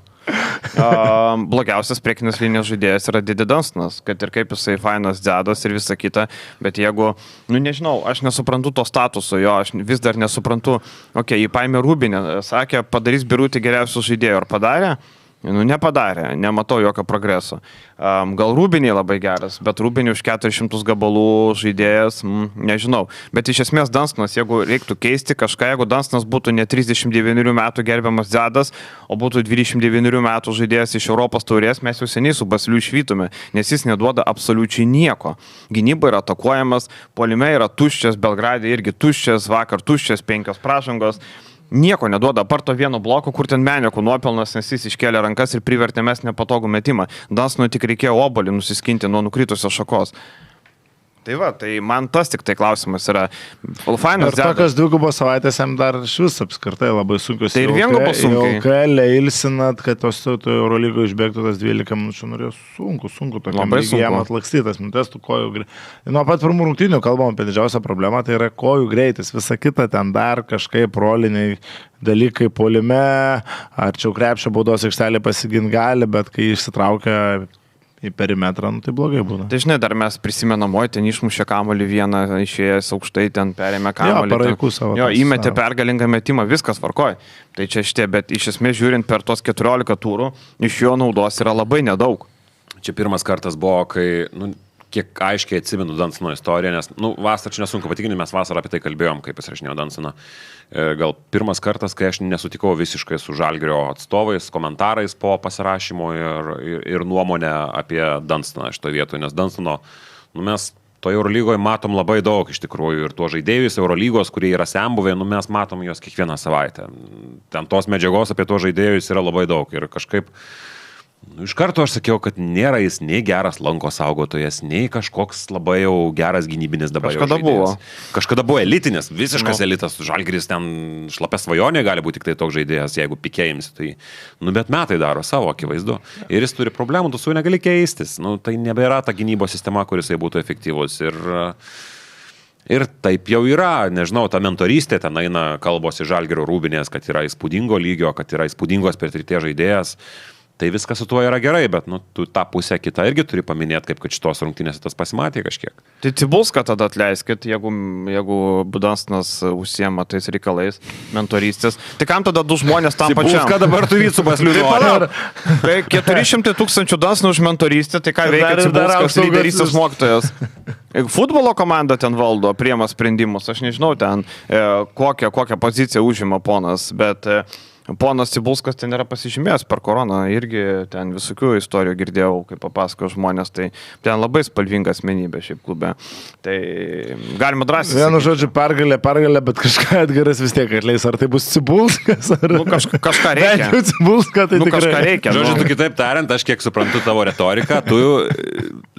Blogiausias priekinės linijos žaidėjas yra Didi Dunstonas, kad ir kaip jisai fainas dzedas ir visa kita, bet jeigu, nežinau, aš nesuprantu to statuso, jo, aš vis dar nesuprantu, jį paėmė Rubinė, sakė, padarys Birutį geriausių žaidėjų, ar padarė? Nepadarė, nematau jokio progreso. Gal Rubiniai labai geras, bet Rubiniai už 400 gabalų žaidėjas, nežinau. Bet iš esmės Dunstonas, jeigu reiktų keisti kažką, jeigu Dunstonas būtų ne 39 metų gerbiamas dzedas, o būtų 29 metų žaidėjas iš Europos taurės, mes jau seniai su Basliu išvytume, nes jis neduoda absoliučiai nieko. Gynyba yra atakuojamas, puolime yra tuščias, Belgrade irgi tuščias, vakar tuščias, 5 pražangos. Nieko neduoda, aparto vieno bloko, kur ten Menekų nuopelnas, nes jis iškėlė rankas ir privertė mes nepatogų metimą. Dunstonui tik reikėjo obuolį nusiskinti nuo nukritusios šakos. Tai va, tai man tas tik tai klausimas yra. Ir tokios 2 savaitės jam dar iš vis apskritai labai sunkios. Tai ir viengubos sunkiai. LKL ilsinat, kad tos Eurolygo išbėgtų tas 12 minučių, norėjo sunku tokiam lygiam atlakstytas minutės, tų kojų greitis. Nuo pat pirmų rungtynių kalbam apie didžiausią problemą, tai yra kojų greitis. Visa kita ten dar kažkaip roliniai dalykai puolime, arčiau krepšio baudos aikštelė pasigint gali, bet kai išsitraukia į perimetrą, tai blogai būna. Tai žinai, dar mes prisimenam, ten išmušė kamuolį vieną, išėjęs aukštai, ten perėmė kamuolį. Įmetė pergalingą metimą, viskas tvarkoj. Tai čia šitie, bet iš esmės žiūrint per tos 14 turų, iš jo naudos yra labai nedaug. Čia pirmas kartas buvo, kai, kiek aiškiai atsimenu Dunstono istoriją, nes, vasarą čia nesunku patikinti, mes vasarą apie tai kalbėjom, kaip pasirašinėjo Dunstoną. Gal pirmas kartas, kai aš nesutikau visiškai su Žalgirio atstovais, komentarais po pasirašymo ir nuomonę apie Dunstoną šitoje vietoje, nes Dunstono, mes to Eurolygoje matom labai daug iš tikrųjų ir tuo žaidėjus Eurolygos, kurie yra sembuvę, mes matom juos kiekvieną savaitę. Ten tos medžiagos apie tuos žaidėjus yra labai daug ir kažkaip iš karto aš sakiau, kad nėra jis nei geras lanko saugotojas, nei kažkoks labai jau geras gynybinis dabar. Kažkada buvo elitinis, visiškas elitas. Žalgiris ten šlapia svajonė gali būti tik tai toks žaidėjas, jeigu pikėjims. Tai, bet metai daro savo, akivaizdu. Ir jis turi problemų, tu su juo negali keistis. Tai nebėra ta gynybos sistema, kuris būtų efektyvus. Ir taip jau yra, nežinau, ta mentorystė, ten eina kalbos į Žalgirio Rūbinės, kad yra įspūdingo lygio, kad yra įspūdingos patirties žaidėjas. Tai viskas su tuo yra gerai, bet tu tą pusę kitą irgi turi paminėti, kaip kad šitos rungtynėse tas pasimatė kažkiek. Tai Cibulską tada atleiskit, jeigu Budansnas užsiema tais reikalais, mentorystės. Tai kam tada du žmonės tam pačiam? Cibulską dabar turi su pasliūdžiu. Tai 400 000 dansnų už mentorystę, tai ką veikia Cibulskas lyderystės mokytojas? Futbolo komanda ten valdo, priema sprendimus, aš nežinau ten kokią poziciją užima ponas, bet ponas Cibulskas ten yra pasižymėjęs per koroną, irgi ten visokių istorijų girdėjau, kaip papasako žmonės, tai ten labai spalvinga asmenybė šiaip klube. Tai galima drąsiai. Vienu žodžiu, pergalė, bet kažką Edgaras vis tiek atleis. Ar tai bus Cibulskas? Ar... kažką reikia. Cibulską tai tikrai. Kažką reikia. Žodžiu, tu kitaip tariant, aš kiek suprantu tavo retoriką, tu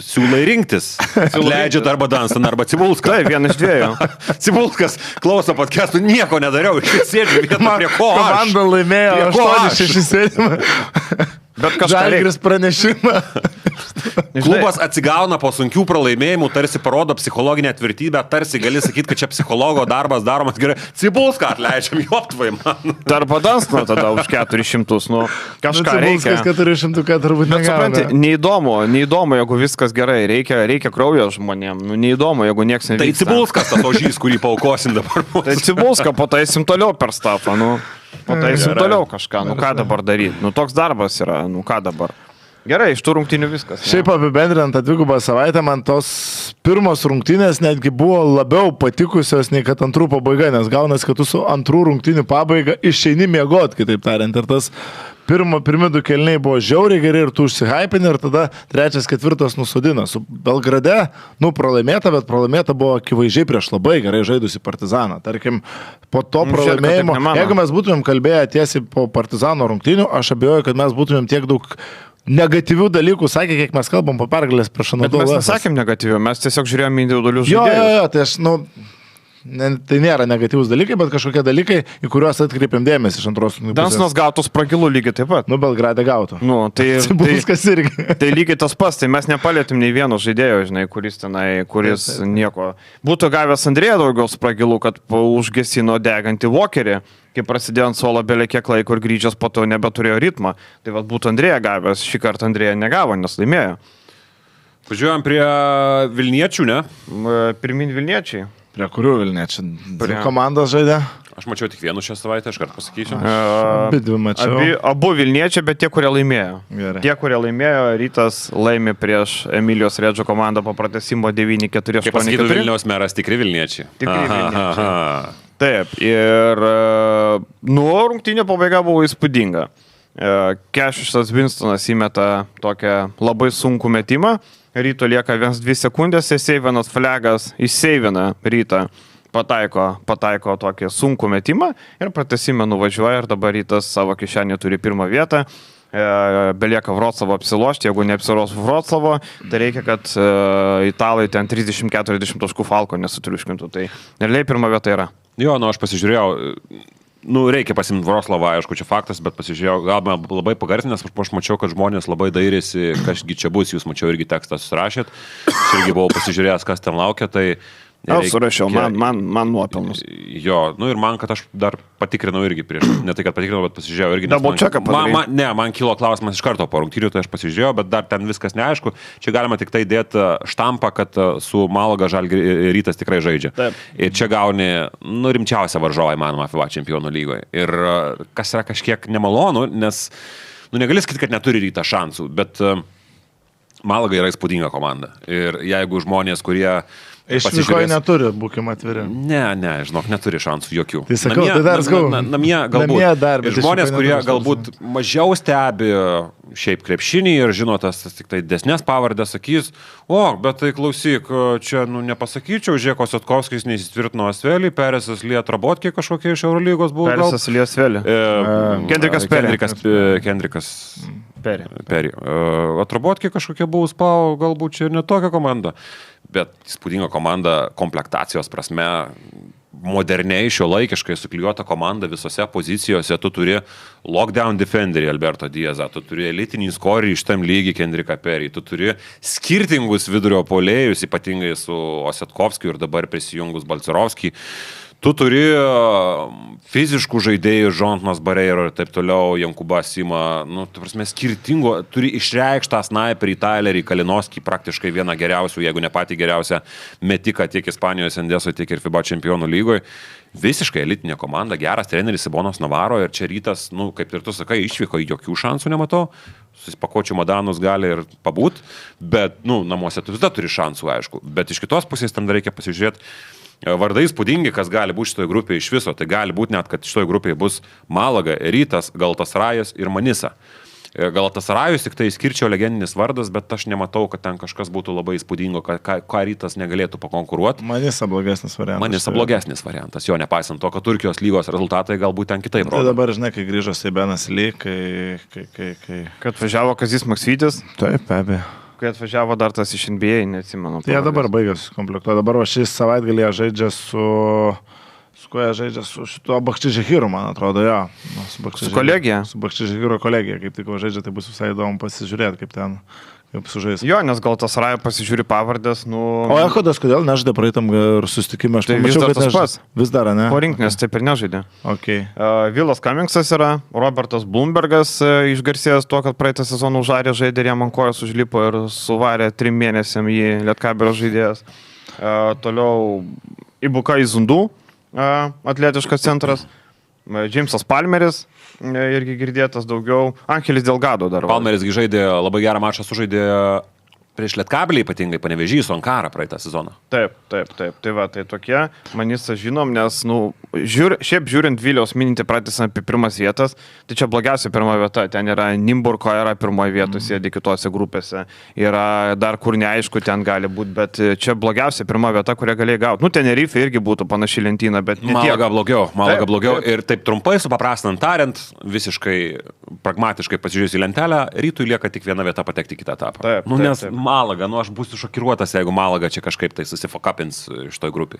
siūlai rinktis. Leidžiat arba Danston, arba Cibulską. Tai vienas iš dviejų. Cibulskas klauso podcastų, nieko nedariau, iš sėdžiu vietą prie ko aš. Laimėjo 8-6 sėdimą. Bet kažką Žalgiris pranešimą. Klubas atsigauna po sunkių pralaimėjimų, tarsi parodo psichologinę tvirtybę, tarsi gali sakyti, kad čia psichologo darbas daromas gerai. Cibulską atleidžiam, joptvai man. Tarp Dansno tada už 400, kažką reikia. Cibulskas 400, kad turbūt negauna. Neįdomu, jeigu viskas gerai, reikia kraujo žmonėm, neįdomu, jeigu nieks nevyksta. Tai Cibulskas tas ožys, kurį paukosim dabar. Tai Cibulską pataisim toliau per stafą, pataisim toliau kažką, ką dabar daryti, toks darbas yra, ką dabar. Gerai, iš tų rungtynių viskas. Šiaip apibendrinant tą dvigubą savaitę, man tos pirmos rungtynės netgi buvo labiau patikusios nei kad antrų pabaiga, nes gaunas, kad tu su antrų rungtynių pabaiga išeini miegot, kitaip tariant. Ir tas pirmi du kelniai buvo žiauriai geri ir tu užsihypini ir tada 3, 4 nusodina. Su Belgrade, pralaimėta, bet pralaimėta buvo akivaizdžiai prieš labai gerai žaidusi Partizaną. Tarkim, po to pralaimėjimo, jeigu mes būtumėm kalbėję tiesiai po Partizano rungtynių, aš abejoju, kad mes būtumėm tiek daug negatyvių dalykų, sakė, kiek mes kalbam po pergalės prieš Anadolų. Bet mes nesakėm negatyvių, mes tiesiog žiūrėjome individualius žaidėjus. Jo, tai aš, tai nėra negatyvūs dalykai, bet kažkokie dalykai, į kuriuos atkreipiam dėmesį iš antros pusės. Dansnas gautų spragilų lygiai taip pat. Belgrade gautų. Cibulskas irgi. Tai lygiai tas pats, tai mes nepalėtėm nei vieno žaidėjo, žinai, kuris nieko. Būtų gavęs Andrėja daugiau spragilų, kad užgesino degantį Walkerį, kai prasidėjo ant suolo belė kiek laiko ir grįžęs po to nebeturėjo ritmą. Tai būtų Andrėja gavęs, šį kartą Andrėja negavo, nes laimėjo. Važiuojam prie Vilniečių, ne? Pirmin Vilniečiai. Prie kurių Vilniečių? Prie komandos žaidė? Aš mačiau tik vienu šią savaitę, aš kartą pasakysiu. Abu Vilniečiai, bet tie, kurie laimėjo. Gerai. Tie, kurie laimėjo, Rytas laimė prieš Emilijos Redžo komandą po pratęsimo 9-4. Kaip pasakytų Vilniaus meras, tikri Vilniečiai. Vilniečiai. Taip, ir rungtynio pabaiga buvo įspūdinga. Kešušas Winstonas įmeta tokią labai sunkų metimą. Ryto lieka 1-2 sekundės, įseivinas flagas, įseivina Rytą, pataiko tokį sunkų metimą ir pratęsime nuvažiuoja ir dabar Rytas savo kišenį turi pirmą vietą. Belieka Vroclavo apsilošti, jeigu neapsiros Vroclavo, tai reikia, kad italai ten 30-40 taškų Falko nesutriuškintų. Tai realiai pirma vieta yra. Jo, aš pasižiūrėjau. Reikia pasimti Vroclavą, aišku, čia faktas, bet pasižiūrėjau, galime labai pagarsinęs, aš mačiau, kad žmonės labai dairėsi, kasgi čia bus, jūs mačiau irgi tekstą susirašėt, aš irgi buvau pasižiūrėjęs, kas ten laukia, tai... Aš surašiau, man nuopelnus. Jo, ir man, kad aš dar patikrinau irgi prieš, ne tai, kad patikrinau, bet pasižiūrėjau irgi. Double checką padarė. Man kilo klausimas iš karto po rungtynių, tai aš pasižiūrėjau, bet dar ten viskas neaišku. Čia galima tik tai dėti štampą, kad su Malaga Rytas tikrai žaidžia. Taip. Ir čia gauni, rimčiausią varžovą įmanoma FIBA čempionų lygoje. Ir kas yra kažkiek nemalonu, nes, negali sakyti, kad neturi Rytas šansų, bet Malaga yra įspūdinga komanda. Ir jeigu žmonės, kurie Išvykoje neturi, būkim atviri. Ne, žinok, neturi šansų jokių. Tai sakau, tai dar sakau. Namie galbūt. Namie dar, ir žmonės, kurie galbūt mažiau stebi šiaip krepšinį ir žino tas tik tai desnes pavardės, sakys, bet tai klausyk, čia nepasakyčiau, Žeko Sotkovskis neįsitvirtino Asvelį, Peresas Lietrabotkiai kažkokie iš Eurolygos buvo. Peresas Liesvelį. Kendrikas Perry. Atrabotkiai kažkokie buvo Spau, galbūt čia ne tokia komanda. Bet įspūdinga komanda komplektacijos prasme, moderniai, šiuolaikiškai suklijuota komanda visose pozicijose. Tu turi lockdown defenderį Alberto Diezą, tu turi elitinį skorį iš tam lygį Kendriką Perry, tu turi skirtingus vidurio puolėjus, ypatingai su Osetkovskiu ir dabar prisijungus Balcerovskį. Tu turi fiziškų žaidėjų, Žontanas Bareiro ir taip toliau, Jankuba Sima, skirtingo, turi išreikštą sniperį Tylerį Kalinovskį, praktiškai vieną geriausių, jeigu ne patį geriausią metiką tiek Ispanijos NDS, tiek ir FIBA čempionų lygoje. Visiškai elitinė komanda, geras treneris Sibonas Navaro ir čia Rytas, kaip ir tu sakai, išvyko, jokių šansų nematau. Susipakuočių Madanus gali ir pabūt, bet, namuose tu visada turi šansų, aišku. Bet iš kitos pusės ten dar reikia pasižiūrėti. Vardai įspūdingi, kas gali būti šitoje grupėje iš viso. Tai gali būti net, kad šitoje grupėje bus Malaga, Rytas, Galatasarajus ir Manisa. Galatasarajus tik tai skirčiau legendinis vardas, bet aš nematau, kad ten kažkas būtų labai įspūdingo, ką Rytas negalėtų pakonkuruoti. Manisa blogesnis variantas. Jo, nepaisant to, kad Turkijos lygos rezultatai galbūt ten kitaip. Tai dabar, žinai, kai grįžo Seibenas Lyg, kai... Kad važiavo Kazys Maksvytis. Taip, be abejo. Kai atvažiavo dar tas iš NBA, neatsimenu. Tai jie dabar baigėsi komplektuoti. Dabar šis savaitgalį žaidžia su šituo Bakčižehiru, man atrodo, jo. Su kolegija? Su Bakčižehiru kolegija. Kaip tik žaidžia, tai bus visai įdomu pasižiūrėti, kaip sužais. Jo, nes gal tas Raja pasižiūri pavardės, O Echodas, kodėl nežaidė praeitam susitikimą? Aš tai vis dar tas pats. Vis dar, ne? Po rinktinės taip ir nežaidė. Okay. Vilas Cummingsas yra, Robertas Bloombergas išgarsėjęs tuo, kad praeitą sezoną užarė žaidė ir jam ant kojos užlipo ir suvarė 3 mėnesiam jį Lietkabelio žaidėjas. Toliau Ibuka Izundu, atletiškas centras. Džeimsas Palmeris, irgi girdėtas daugiau. Angelis Delgado dar. Palmeris žaidė labai gerą mačą, sužaidė prieš Lietkabelį, ypatingai Panevėžys, su Ankara praeitą sezoną. Taip. Tai va, tai tokie, Manisa žinom, nes, šiaip žiūrint Viliaus minintį pratęsant apie pirmas vietas, tai čia blogiausia pirma vieta. Ten yra Nimburko, yra pirmoje vietoje, sėdi kitose grupėse. Yra dar kur neaišku, ten gali būti, bet čia blogiausia pirma vieta, kurią galėjai gauti. Tenerife irgi būtų panaši lentyna, bet ne tiek. Malaga blogiau. Ir taip trumpai, supaprastinant tariant, visiškai pragmatiškai pasižiūrėjus į lentelę, Rytui lieka tik viena vieta patekti į kitą etapą. Nes Malaga, aš būsiu šokiruotas, jeigu Malaga čia kažkaip tai susifokapins šitoj grupiai.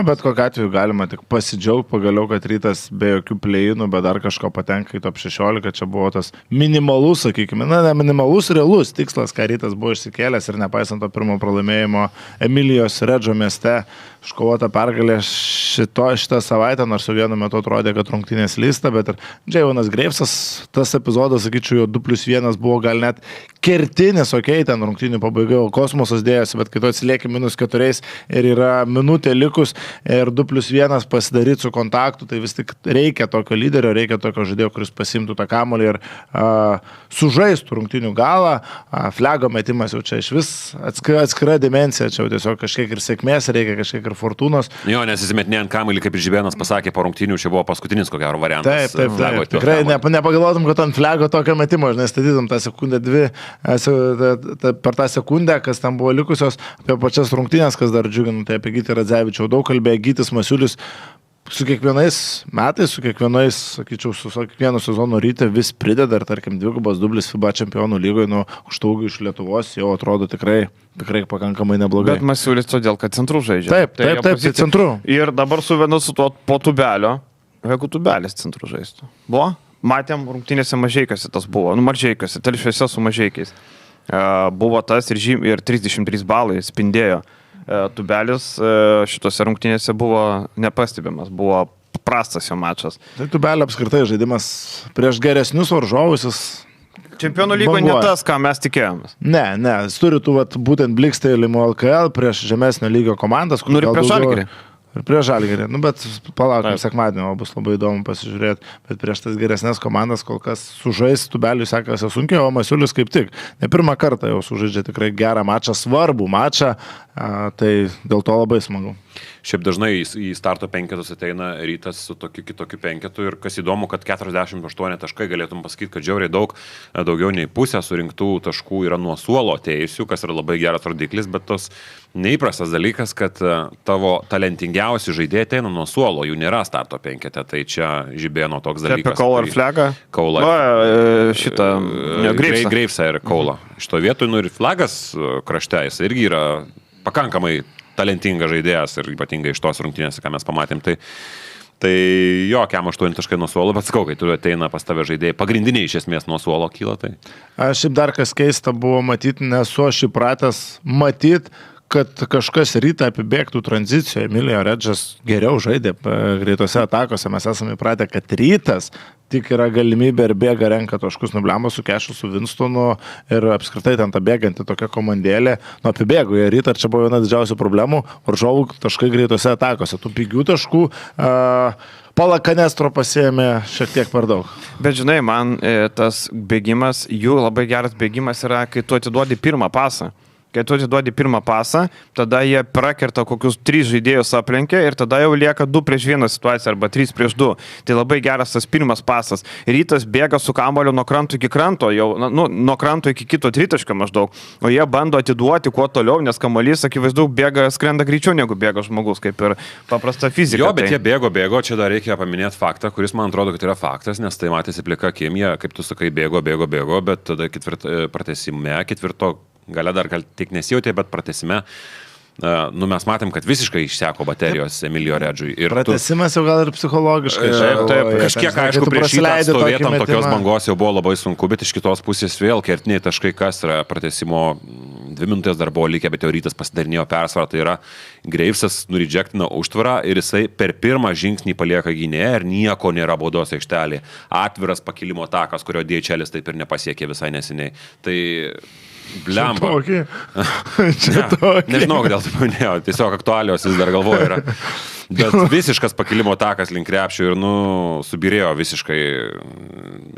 Bet kokiu atveju galima tik pasidžiaugti pagaliau, kad Rytas be jokių play-inų, bet dar kažko patenka į top 16, čia buvo tas minimalus, sakykime, ne minimalus, realus tikslas, ką Rytas buvo išsikėlęs ir nepaisant to pirmo pralaimėjimo Emilijos Redžo mieste, iškovota pergalė šitą savaitę, nors jau vienu metu atrodė, kad rungtynės lysta, bet ir Džeivonas Greivsas, tas epizodas, sakyčiau, jo 2+1 buvo gal net kertinis, ten rungtynių pabaiga, kosmosas dėjosi, bet kai tu atsilieki -4 ir yra minutė likus ir 2+1 pasidaryti su kontaktu, tai vis tik reikia tokio lyderio, reikia tokio žaidėjo, kuris pasimtų tą kamuolį ir sužaistų rungtynių galą. Flago metimas jau čia iš vis atskira dimensija, čia jau tiesiog kažkiek ir sėkmės reikia, kažkiek ir fortūnos. Jo, nes įsimetinėjant kamuolį, kaip ir Žibėnas pasakė po rungtynių, čia buvo paskutinis ko gero variantas. Taip. Tikrai nepagalvotum, kad ant flago tokio metimo, žinai, statytum tą sekundę, 2 per tą sekundę, kas tam buvo likusios, apie pačias rungtynės, kas dar džiugina, tai apie Gytį Radzevičių daug kalbėjo, Gytis Masiulis su kiekvienais metais, sakyčiau, su kiekvieno sezono Ryte vis prideda ir, tarkim, 2 dublis FIBA čempionų lygoje, aukštaūgių iš Lietuvos jau atrodo tikrai pakankamai neblogai. Bet Masiulis todėl, kad centru žaidžia. Taip, centru. Ir dabar suvenu su tuo po Tubelio, jeigu Tubelis centru žaistų. Buvo? Matėm rungtynėse Mažeikose tas buvo, Mažeikose, Telšiuose su Mažeikiais. Buvo tas ir 33 balai spindėjo. Tubelis šitose rungtynėse buvo nepastebimas, buvo prastas jo mačas. Tai Tubelio apskritai žaidimas prieš geresnius varžovus. Čempionų lygoje ne tas, ką mes tikėjomės. Ne, jis turi tų būtent blikstėlimų LKL prieš žemesnio lygio komandas. Ir prieš Žalgirį. Ir prieš Žalgirį. Nu, bet palaukim sekmadienį, bus labai įdomu pasižiūrėti. Bet prieš tas geresnės komandas kol kas sužais Tubeliui sekasi sunkiai, o Masiulis kaip tik. Ne pirmą kartą jau sužaidžia tikrai gerą mačą, svarbų mačą, tai dėl to labai smagu. Šiaip dažnai į starto penketus ateina Rytas su tokiu kitokiu penketu ir kas įdomu, kad 48 taškai galėtum pasakyti, kad žiauriai daugiau nei pusė surinktų taškų yra nuo suolo atėjusių, kas yra labai geras rodiklis, bet tos neįprastas dalykas, kad tavo talentingiausi žaidėjai ateina nuo suolo, jų nėra starto penkete, tai čia Žibėno toks dalykas. Apie Kaulą ir Flegą? Kaulą. Šitą Greivsą ir Kaulą. Šito vietoj, ir Flegas krašte, jis irgi yra pakankamai talentingas žaidėjas ir ypatingai iš tos rungtynės, ką mes pamatėm. Tai jo, kiam 8 taškai nuo suolo, bet sakau, kai tu ateina pas tave žaidėjai, pagrindiniai iš esmės nuo suolo kyla. Tai. Aš šiaip dar kas keista buvo matyti, nesu aš įpratęs matyti, kad kažkas Rytą apibėgtų tranzicijoje. Emilio Redžas geriau žaidė greitose atakose. Mes esame įpratę, kad Rytas tik yra galimybė ir bėga, renka taškus, nublemo su Kešu, su Winstonu ir apskritai ten ta bėganti tokia komandėlė. Nu, apibėgo į Rytą ir čia buvo viena didžiausių problemų. Varžovų taškai greitose atakose. Tų pigių taškų Paula Kanestro pasiėmė šiek tiek per daug. Bet žinai, man tas bėgimas, jų labai geras bėgimas yra, kai tu atiduodi pirmą pasą. Kai tu atiduodi pirmą pasą, tada jie prakerta kokius 3 žaidėjus aplenkia ir tada jau lieka 2-1 situacija arba 3-2. Tai labai geras tas pirmas pasas. Rytas bėga su kamuoliu nuo kranto iki kranto, jau nuo kranto iki kito tritaškio maždaug. O jie bando atiduoti kuo toliau, nes kamuolys, akivaizdu, skrenda greičiau negu bėga žmogus, kaip ir paprasta fizika. Jo, bet jie bėgo, čia dar reikia paminėti faktą, kuris man atrodo, kad yra faktas, nes tai matėsi plika akim, jie, kaip tu sakai, bėgo, bet tada ketvirto gale dar tik nesijautė, bet pratęsime, mes matėm, kad visiškai išseko baterijos Emilio Redžui. Pratęsimas jau gal ir psichologiškai. Taip, kažkiek, aišku, prieš šitą stovėtam tokios bangos jau buvo labai sunku, bet iš kitos pusės vėl kertiniai taškai, kas yra pratęsimo 2 minutės dar buvo likę, bet jau Rytas pasidarinėjo persvarą, tai yra Greivsas nuridžektina užtvarą ir jisai per pirmą žingsnį palieka gynėją ir nieko nėra baudos aikštelė. Atviras pakilimo takas, kurio DHL'is taip ir nepasiekė visai neseniai. Tai blemba. Nežinau, kodėl tai paminėjau, tiesiog aktualios vis dar galvoju yra. Bet visiškas pakilimo takas link krepšio ir, subirėjo visiškai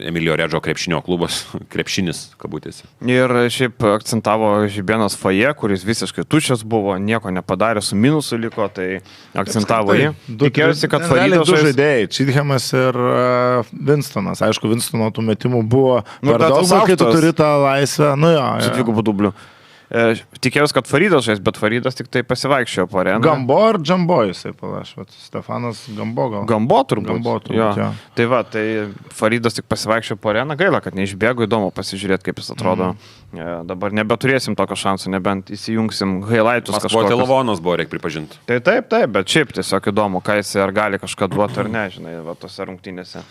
Emilio Redžo krepšinio klubas, krepšinis, kabutėse. Ir šiaip akcentavo Žibėnas Faje, kuris visiškai tuščias buvo, nieko nepadarė, su minusu liko, tai akcentavo jį. Tikėjusi, kad Faridas du žaidėjai, Čidhemas ir Winstonas. Aišku, Winstono tų metimų buvo per daug, kai tu turi tą laisvę. Su 2 dubliu. Tikėjausi, kad Faridas žais, bet Faridas tik tai pasivaikščiojo po areną. Gambo ar Džambo jisai palašė? Stefanas Gambo gal? Gambo turbūt. Jo. Tai Faridas tik pasivaikščiojo po areną. Gaila, kad neišbėgo, įdomu pasižiūrėti, kaip jis atrodo. Dabar nebeturėsim tokio šansų, nebent įsijungsim highlightus kažkokius. Maskvo Telavonas buvo, reikia pripažinti. Tai taip, bet šiaip tiesiog įdomu, ką jis ar gali kažką duoti ar ne, žinai, tose rungtynėse.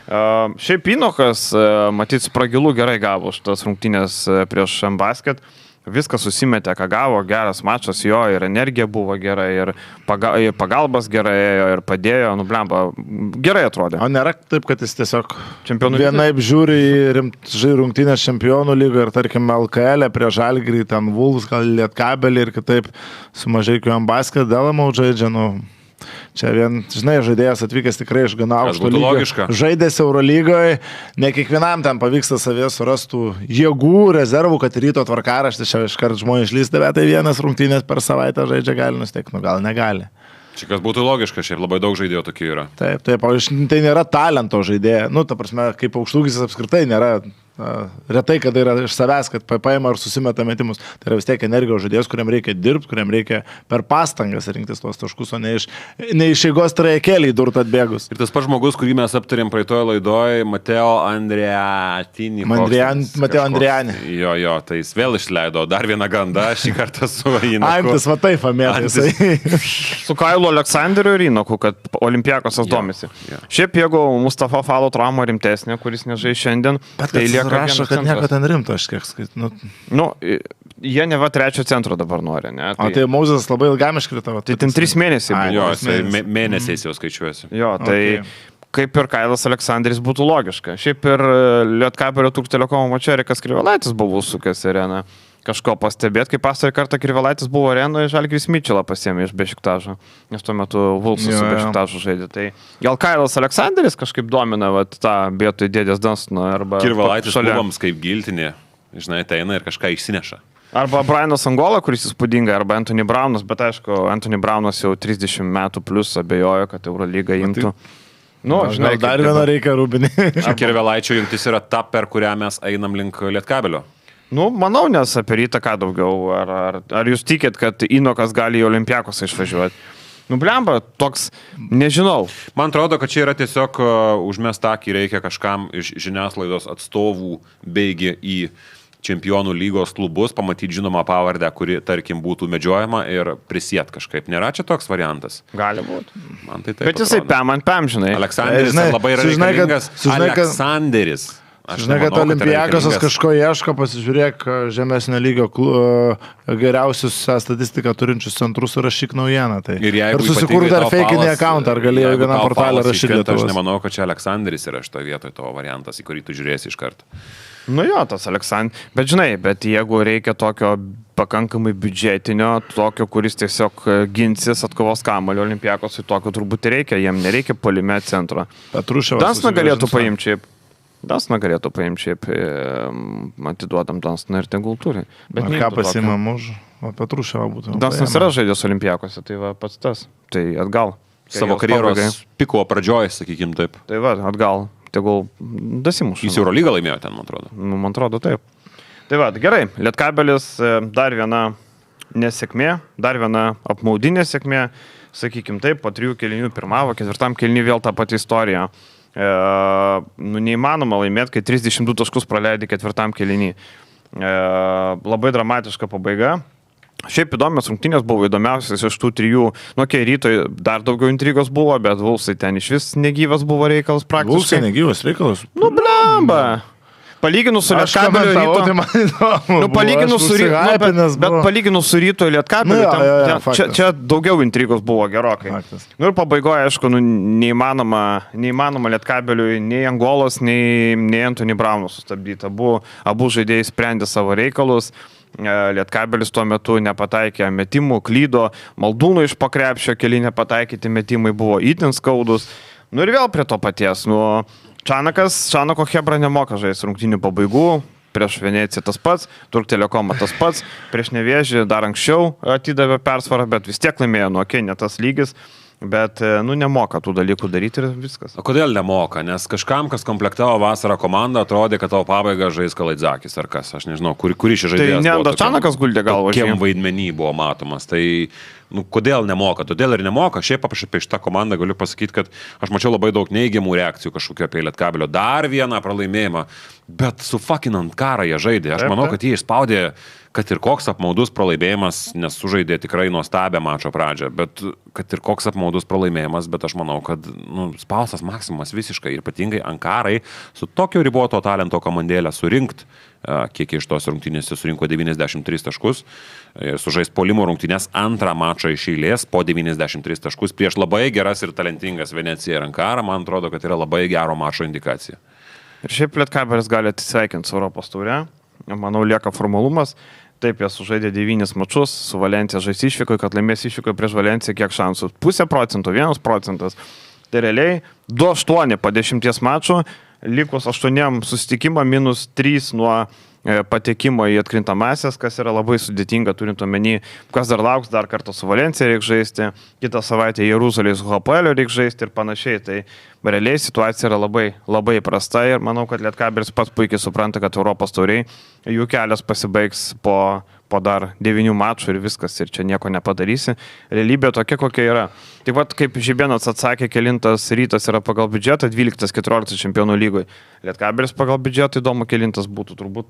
Šiaip Inokas, matyt, su Pragilu gerai gavo šitas rungtynės prieš Basket. Viskas susimetė, ką gavo, geras mačas jo, ir energija buvo gerai, ir pagalbas gerai ėjo, ir padėjo, blemba, gerai atrodė. O nėra taip, kad jis tiesiog vienaip žiūri į rungtynės čempionų lygą ir, tarkim, LKL prie Žalgirį, ten Wolves, gal Lietkabelį ir kitaip su Mažeikiu Basket, Delamau žaidžia, čia vien, žinai, žaidėjas atvykęs tikrai iš gana aukšto lygio. Žaidęs Eurolygoje, ne kiekvienam ten pavyksta savie surastų jėgų, rezervų, kad Ryto tvarkaraštį čia iškart žmonės išlįsta, bet tai vienas rungtynės per savaitę žaidžia, gali nusteikti, gal negali. Čia kas būtų logiška, šiaip labai daug žaidėjų tokių yra. Taip, o tai nėra talento žaidėja, ta prasme, kaip aukštūgis apskritai nėra. Retai, kad yra iš savęs, kad paima ar susimeta metimus. Tai yra vis tiek energijos žaidėjas, kuriam reikia dirbti, kuriam reikia per pastangas rinktis tuos taškus, o ne iš eigos trajekėlį durti atbėgus. Ir tas pats žmogus, kurį mes aptarėm praeitoje laidoje, Mateo Andriani. Mateo Andriani. Jo, tai jis vėl išleido dar vieną gandą, šį kartą su Inoku. Antis, va taip pamėtas. Su Kailu Aleksandriu ir Inoku, kad Olimpiakosas domisi. Šiaip jeigu Mustafa Falo trauma rimtesnė, kuris nežais šiandien, tai rašo, kad nieko ten rimto, aš kiek skaitu. Jie neva 3 centro dabar nori, ne? O tai Mauzas labai ilgam iškrito. Tai ten 3 mėnesiai buvo. Jo, mėnesiais jau skaičiuosi. Jo, tai kaip ir Kailas Aleksandris būtų logiška. Šiaip ir Lietkabelio Turk Telekomo mače Erikas Krivalaitis buvo sukęs areną. kažko pastebėti, kai pastarį kartą Kirvelaitis buvo arenoje, Žalgiris Mičelą pasiėmė iš Bešiktažo, nes tuo metu Vulsus su Bešiktažu žaidė. Tai gal Kailas Aleksanderis kažkaip domina tą vietoj dėdės Dunstono arba... Kirvelaitis klubams kaip giltinė, žinai, ateina ir kažką išsineša. Arba Brianas Angola, kuris įspūdinga, arba Anthony Brownas, bet aišku, Anthony Brownas jau 30 metų plus abejojo, kad Eurolyga imtų. Žinai, dar vieną reikia Rubinį. Kirvelaičio jungtis yra ta, per kurią mes einam link Lietkabelio. Manau, nes apie rytą ką daugiau. Ar jūs tikėt, kad Inokas gali į Olimpiakos išvažiuoti? Blemba, toks, nežinau. Man atrodo, kad čia yra tiesiog užmest akį reikia kažkam iš žiniasklaidos atstovų beigi į Čempionų lygos klubus, pamatyti žinomą pavardę, kuri, tarkim, būtų medžiojama ir prisiet kažkaip. Nėra čia toks variantas? Gali būti. Man tai taip. Bet jisai pem, žinai. Aleksanderis labai yra reikalingas. Aleksanderis. Žinai, kad Olimpiakosas kažko ieško, pasižiūrėk žemesnio lygio geriausius statistiką turinčius centrus rašyk naujieną. Tai. Ir susikurti dar fakinį accountą, ar galėjo vieną portalą rašyti. Aš nemanau, kad čia Aleksanderis yra šitoje vietoje tavo variantas, į kurį tu žiūrėsi iš karto. Tas Aleksandras. Bet žinai, jeigu reikia tokio pakankamai biudžetinio, tokio, kuris tiesiog ginsis atkovos kamuolio Olimpiakosui, tokio turbūt reikia, jiem nereikia puolime centro. Dunstoną galėtų paimti šiaip. Dunstoną galėtų paimti šiaip, atiduodam Dunstoną ir tegul turi. Bet ką pasimam už, o Petruševą būtų. Dunstonas yra žaidęs Olimpiakose, tai va pats tas. Tai atgal. Savo karjeros piko pradžioje, sakykim taip. Tai va, atgal. Tegul dasimuša. Jis Eurolygą laimėjo ten, man atrodo. Man atrodo, taip. Tai va, gerai. Lietkabelis dar viena nesėkmė, dar viena apmaudinė sėkmė. Sakykim taip, po 3 kėlinių pirmavo, 4 kėlinį vėl tą patį istoriją. Neįmanoma laimėti, kai 32 taškus praleidė 4 kėlinį. Labai dramatiška pabaiga. Šiaip įdomios rungtynės buvo įdomiausias iš tų 3. Rytoj dar daugiau intrigos buvo, bet Vulsai ten iš vis negyvas buvo reikalas praktiškai. Vulsai negyvas reikalas? Blemba. Palyginus su Lietkabelio ryto. Palyginus su ryto Lietkabelio, čia daugiau intrigos buvo gerokai. Ir pabaigoje, aišku, neįmanoma Lietkabeliui nei Angolos, nei Anthony Browno sustabdyti. Abu žaidėjai sprendė savo reikalus. Lietkabelis tuo metu nepataikė metimų, klydo, Maldūnų iš pakrepšio keli nepataikyti metimai buvo itin skaudus. Ir vėl prie to paties. Čanako Hebra nemoka žaisti rungtynių pabaigų, prieš Veneciją tas pats, Turk Telekomą tas pats, prieš Nevėžį dar anksčiau atidavė persvarą, bet vis tiek laimėjo, ne tas lygis. Bet, nemoka tų dalykų daryti ir viskas. O kodėl nemoka? Nes kažkam, kas komplektavo vasarą komandą, atrodė, kad tavo pabaigą žais Kalaidzakis ar kas. Aš nežinau, kuri šį žaidėjas. Tai Nendas Čanakas guldė galvą. Kokiam vaidmenį buvo matomas. Tai, kodėl nemoka? Todėl ir nemoka. Šiaip apie šitą komandą galiu pasakyti, kad aš mačiau labai daug neigiamų reakcijų kažkokio apie Lietkabelio. Dar vieną pralaimėjimą. Bet su fucking Ankara jie žaidė. Aš manau, kad jie išspaudė, kad ir koks apmaudus pralaimėjimas, nes sužaidė tikrai nuostabią mačo pradžią, bet kad ir koks apmaudus pralaimėjimas, bet aš manau, kad spaustas maksimumas visiškai ir ypatingai Ankarai su tokio riboto talento komandėlę surinkt, kiek iš tos rungtynės surinko 93 taškus, sužais puolimo rungtynės antrą mačą iš eilės po 93 taškus prieš labai geras ir talentingas Veneciją ir Ankarą, man atrodo, kad yra labai gero mačo indikacija. Ir šiaip Lietkabelis gali atsisveikinti su Europos taure. Manau, lieka formalumas. Taip, jie sužaidė 9 mačus, su Valencija žais išvykoje, kad laimės išvykoje prieš Valenciją, kiek šansų? 0,5%, 1%. Tai realiai 2,8 po 10 mačų, likus 8 susitikimą, -3 nuo patekimo į atkrintamasias, kas yra labai sudėtinga, turint omeny, kas dar lauks, dar kartą su Valencija reikia žaisti, kitą savaitę Jeruzalės su HPL reikia žaisti ir panašiai. Tai realiai situacija yra labai, labai prasta ir manau, kad Lietkabelis pats puikiai supranta, kad Europos tauriai jų kelias pasibaigs po dar 9 mačų ir viskas, ir čia nieko nepadarysi. Realybė tokia, kokia yra. Taip pat, kaip Žibėnas atsakė, kelintas Rytas yra pagal biudžetą, 12-14 čempionų lygoje. Lietkabelis pagal biudžetą, įdomu, kelintas būtų turbūt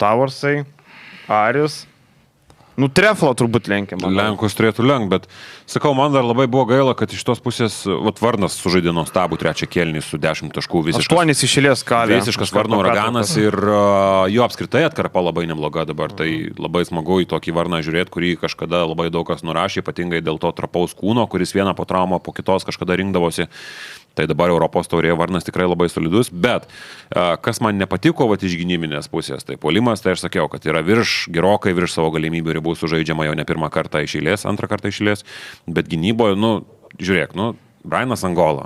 Tavarsai, Aris. Treflo turbūt lenkia. Lenkus turėtų lenk, bet sakau, man dar labai buvo gaila, kad iš tos pusės Varnas sužaidė nuostabų 3 kėlinį su 10 taškų. 8 iš eilės kalė. Visiškas Varno uraganas ir jo apskritai atkarpa labai nebloga dabar. Tai labai smagu į tokį Varną žiūrėti, kurį kažkada labai daug kas nurašė, ypatingai dėl to trapaus kūno, kuris vieną po traumą po kitos kažkada rinkdavosi. Tai dabar Europos taurėje Varnas tikrai labai solidus, bet kas man nepatiko iš gynybinės pusės, tai puolimas, tai aš sakiau, kad yra gerokai virš savo galimybių ribų sužaidžiama jau ne pirmą kartą iš eilės, antrą kartą iš eilės, bet gynyboje, žiūrėk, Brianas Angola,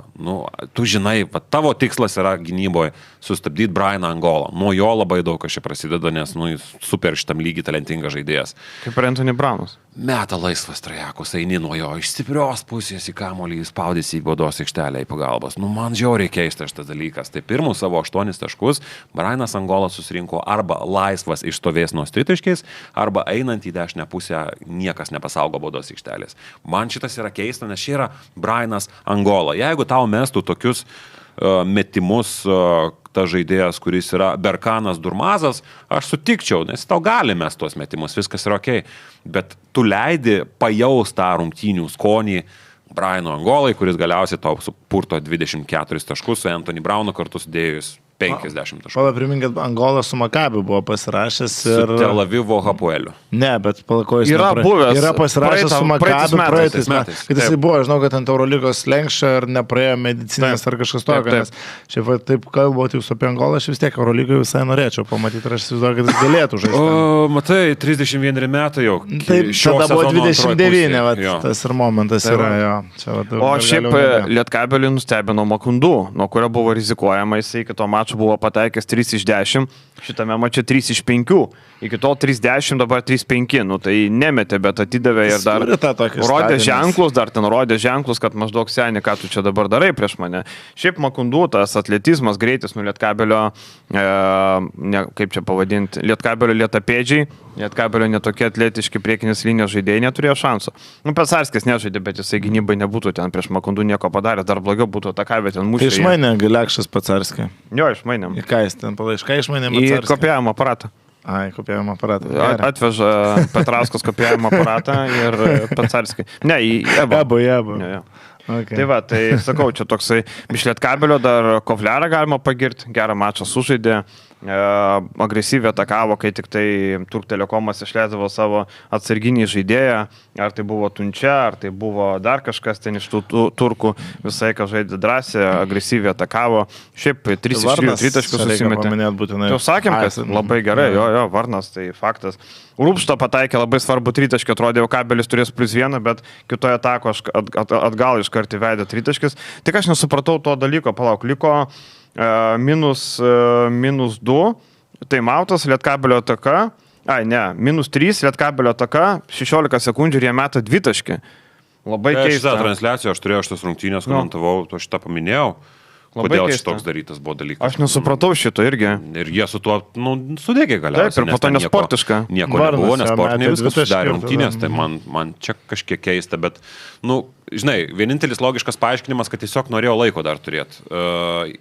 tu žinai, tavo tikslas yra gynyboje sustabdyti Brianą Angolą. Nuo jo labai daug kas čia prasideda, nes jis super šitam lygiai talentingas žaidėjas. Kaip ir Anthony Brownas. Meta laisvas trajekus, eini nuo jo, iš stiprios pusės į kamuolį, spaudėsi į baudos aikštelę į pagalbas. Man žiauriai keistas šitas dalykas. Tai pirmus savo 8 taškus Brianas Angola susirinko arba laisvas iš stovėsnos tritaškiais, arba einant į dešinę pusę niekas nepasaugo baudos aikštelės. Man šitas yra keista, nes čia yra Brianas Angola. Jeigu tau mestų tokius metimus ta žaidėjas, kuris yra Berkanas Durmazas, aš sutikčiau, nes tau gali mes tuos metimus, viskas yra okei. Bet tu leidi pajaus tą rungtynių skonį Briano Angolai, kuris galiausiai tau supurto 24 taškus su Anthony Brownu kartu sudėjus 50 taškų. Pala, priminkit, Angola su Makabiu buvo pasirašęs ir... Su Tel Avivo Hapoeliu. Ne, bet palakojus... Yra pasirašęs su Makabiu praeitais metais. Kad jisai Taip. buvo, žinau, kad ant Eurolygos lenkščio ir nepraėjo medicinės ar kažkas tokio, nes šiaip taip kalbot jūs apie Angolą, aš vis tiek Eurolygoje visai norėčiau pamatyti ir aš įsivaizduoju, kad jis galėtų žaisti. Matai, 31 metai jau. Taip, tada buvo 29, tas ir momentas yra, jo. O šiaip Lietkabelį nustebino Makundu, nuo kurio buvo rizikuojama, jisai iki to mačo buvo pataikęs 3 iš 10, šitame mače 3 iš 5, iki tol 3-10, dabar 3-5, tai nemetė, bet atidavė ir dar rodė ženklus, kad maždaug seni, ką tu čia dabar darai prieš mane. Šiaip Makundu, tas atletizmas, greitis, Lietkabelio, kaip čia pavadinti, Lietkabelio lietapėdžiai, Lietkabelio netokie atletiški priekinės linijos žaidėjai neturėjo šansų. Pesarskis nežaidė, bet jisai gynybai nebūtų ten prieš Makundu nieko padaręs, dar blogiau būtų atakavę ten mūšį. Tai išmainė Gilekšas Pesarskį. Jo, išmainėm. Į ką jis ten palaišką išmainėm? Į kopijavimo aparatą. Kopijavimo aparatą. Atveža Petrauskas kopijavimo aparatą ir Pesarskį. Ne, į Ebo. Ja. Okay. Tai va, tai sakau, čia toksai iš Lietkabelio dar Kovlerą galima pagirti, gerą mačą sužaidė, agresyviai atakavo, kai tik tai Turk Telekomas išleisdavo savo atsarginį žaidėją, ar tai buvo Tunčia, ar tai buvo dar kažkas ten iš tų turkų, visai ką žaidė drąsiai, agresyviai atakavo, šiaip 3 iš 3 tritaškus susimetė. Jau sakėm, kad labai gerai, jo, Varnas, tai faktas. Rūpšto pataikė labai svarbu tritaškį, atrodė, Kabelis turės +1, bet kitoje atako atgal iš karto įvedė tritaškis. Tik aš nesupratau to dalyko, palauk, liko -2, taimautas, Lietkabelio ataka, -3, Lietkabelio ataka, 16 sekundžių ir jie meta dvitaškį. Labai keista. Šitą transliaciją aš turėjau šitas rungtynės, komentavau, to šitą paminėjau. Kodėl šitoks darytas buvo dalykas? Aš nesupratau šito irgi. Ir jie su tuo, sudėgė galiausiai. Taip, ir po to nesportiška. Nieko nebuvo, nesportinė, viskas susidarė rungtynės, tai man čia kažkiek keista, bet, žinai, vienintelis logiškas paaiškinimas, kad tiesiog norėjau laiko dar turėti,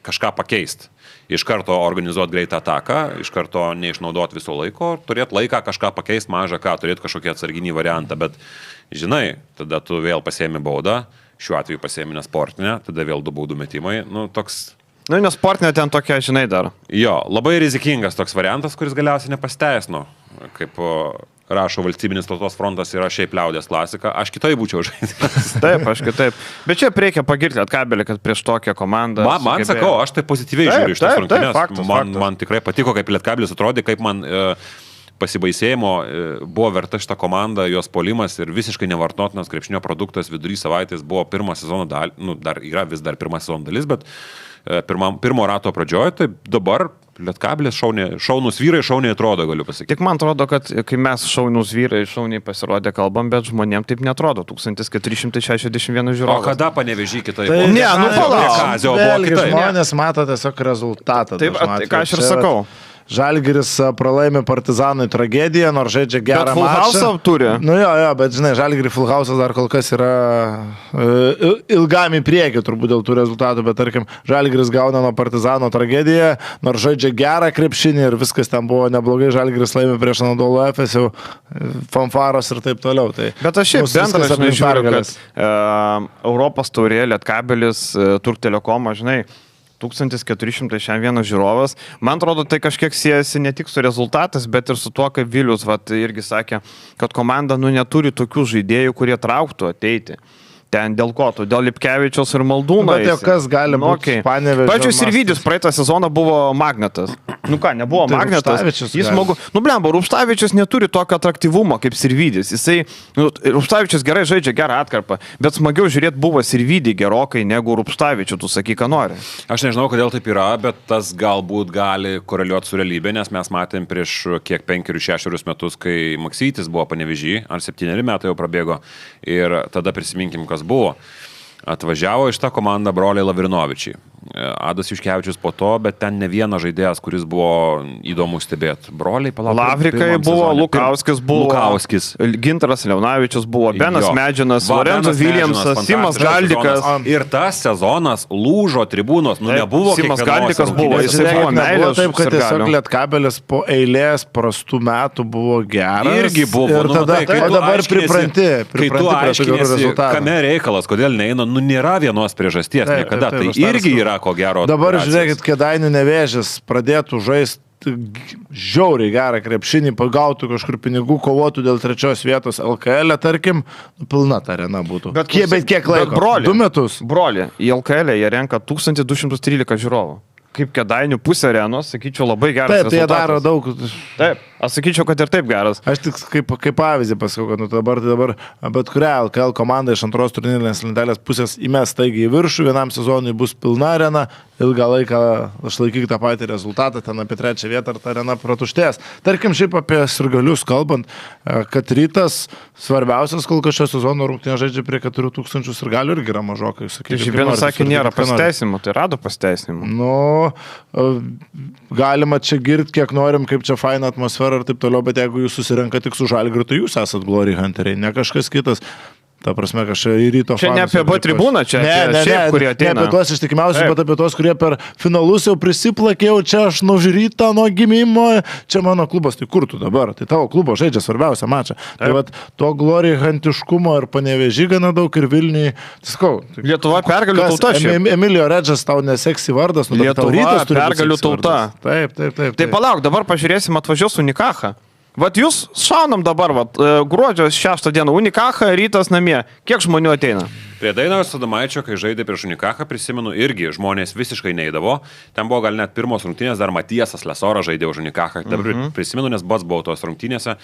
kažką pakeisti. Iš karto organizuoti greitą ataką, iš karto neišnaudoti viso laiko, turėti laiką kažką pakeisti, mažą ką, turėti kažkokį atsarginį variantą, bet, žinai, tada tu vėl pasiemi baudą. Šiuo atveju pasiemi nesportinę, tada vėl 2 baudų metimai. Toks... Nesportinė ten tokia, žinai, dar. Jo, labai rizikingas toks variantas, kuris galiausiai nepasteisino. Kaip rašo Valstybinis tautos frontas, yra šiaip liaudės klasika. Aš kitai būčiau žaidęs. Taip, aš kitaip. Bet čia reikia pagirti Lietkabelį, kad prieš tokią komandą... Man sakau, aš tai pozityviai žiūriu iš tos rungtynės. Man tikrai patiko, kaip Lietkabelis atrodė, kaip man... pasibaisėjimo buvo verta šitą komandą, jos polimas ir visiškai nevartotinas krepšinio produktas vidury savaitės buvo pirmo sezono dalis, vis dar pirmo sezono dalis, bet pirmo rato pradžioje, tai dabar Lietkabelis šaunus vyrai šauniai atrodo, galiu pasakyti. Tik man atrodo, kad kai mes šaunus vyrai šauniai pasirodė kalbam, bet žmonėm taip netrodo, 1461 žiūrovas. O kada Panevėžy kitai? Ne, palauk. Žmonės mato tiesiog rezultatą. Taip, ką aš ir sakau. Žalgiris pralaimi Partizanui tragediją, nors žaidžia gerą mačą. Bet Full House turi. Jo, bet žinai, Žalgiris Full House dar kol kas yra ilgam į priekį turbūt dėl tų rezultatų, bet tarkim, Žalgiris gauna nuo Partizano tragediją, nors žaidžia gerą krepšinį ir viskas ten buvo neblogai, Žalgiris laimi prieš Anadolu Efes, jau fanfaros ir taip toliau. Tai bet aš šiaip bendras žiūriu, kad Europos taurė, Lietkabelis, Turk Telekomą, žinai, 1461 žiūrovas. Man atrodo, tai kažkiek siejasi ne tik su rezultatas, bet ir su tuo, kaip Vilius irgi sakė, kad komanda neturi tokių žaidėjų, kurie trauktų ateiti. Ten dėl ko tu? Dėl Lipkevičiaus ir Maldūno. Bet jau kas gali būti Panevėžio Pačiu mastas. Sirvidis praeitą sezoną buvo magnetas. Nu ką, nebuvo Tai magnetas. Rupštavičius Jis gali. mogu... Nu blemba, Rupštavičius neturi tokio atraktyvumo kaip Sirvidis. Jisai... Nu, Rupštavičius gerai žaidžia gerą atkarpą, bet smagiau žiūrėti buvo Sirvidį gerokai negu Rupštavičių, tu sakyk, ką nori. Aš nežinau, kodėl taip yra, bet tas galbūt gali koreliuoti su realybė, nes mes matėm prieš kiek 5-6 metus, kai Maksytis buvo Panevėžy, ar 7 metai jau prabėgo, ir tada prisiminkim, kas buvo. Atvažiavo iš tą komandą broliai Lavrinovičiai. Adas Juškevičius po to, bet ten ne vienas žaidėjas, kuris buvo įdomu stebėti. Broliai, palauk. Lavrikai buvo, Lukauskis buvo. Lukauskis. Gintaras Leonavičius buvo, Benas Jo. Medžinas, Va, Lorenzo Benas Viljamsas, Medžinas, Simas fantastiškas Galdikas. sezonas. Ir tas sezonas lūžo tribūnos. Nu, Taip, nebuvo Simas kiekvienos Galdikas buvo, rungtynės. jisai buvo Nebuvo meilės taip, kad tiesiog sirgalių. Lietkabelis po eilės prastų metų buvo geras. Irgi buvo. Ir nu, tada, matai, kai o tu dabar aiškiniesi- pripranti Kai tu prie tų gerų aiškiniesi, rezultatų. kame reikalas, kodėl neina, nu nėra vienos priežasties Taip, niekada. taip, taip, aš Tai tą irgi sakau. yra ko gero. Dabar operacijos. žiūrėkit, Kėdainių Nevėžis pradėtų žaisti žiauriai gerą krepšinį, pagautų kažkur pinigų, kovotų dėl 3 vietos LKL, tarkim, pilna ta arena būtų. Bet kiek laiko? 2 metus. Broli, į LKL jie renka 1213 žiūrovų. Kaip Kėdainių pusė arenos, sakyčiau, labai geras Taip, tai jie rezultatas. daro daug. Taip, aš sakyčiau, kad ir taip geras. Aš tik kaip pavyzdį pasakau, kad nu, dabar bet kurią LKL komandą iš antros turnyrinės lentelės pusės įmes taigi į viršų, vienam sezonui bus pilna arena, ilgą laiką išlaikyk tą patį rezultatą, ten apie 3 vietą ar ta arena pratuštės. Tarkim, šiaip apie sirgalius kalbant, kad Rytas svarbiausias kol kas šio sezono rungtynė žaidžia prie 4000 sirgalių irgi yra mažokai. Tai Žibėnas sakė, nėra pasiteisimų, tai rado pasiteisimų. Nu, galima čia girti, kiek norim, kaip čia faina atmosfera ir taip toliau, bet jeigu jūs susirenka tik su Žalgiriu, tai jūs esat Glory Hunteriai, ne kažkas kitas. Ta prasme, kažkaip į ryto Čia ne apie B tribūną, čia apie šiaip, kurie ateina. Ne apie tuos ištikimiausius, bet apie tuos, kurie per finalus jau prisiplakėjau, čia aš nuo ryto, nuo gimimo, čia mano klubas, tai kur tu dabar? Tai tavo klubo žaidžia svarbiausią mačą. Tai vat to Glory Huntiškumo ir Panevėžy gana daug ir Vilniui. Sakau, Lietuva pergalių tauta šiaip. Emilio Redžas tau neseksi vardas, nu, bet tau Lietuva Rytas turi būt pergalių seksi tauta. vardas. Taip. Tai palauk, dabar pažiūrėsim, atvažiuos Unikacha. Vat jūs šaunam dabar, gruodžio 6 dieną, Unikacha, Rytas namie. Kiek žmonių ateina? Prie Dainiaus Sadamaičio, kai žaidė prieš Unikachą, prisimenu, irgi žmonės visiškai neįdavo. Ten buvo gal net pirmos rungtynės, dar Matiesas Lesoras žaidė už Unikachą. Dabar prisimenu, nes pats buvau tos rungtynėse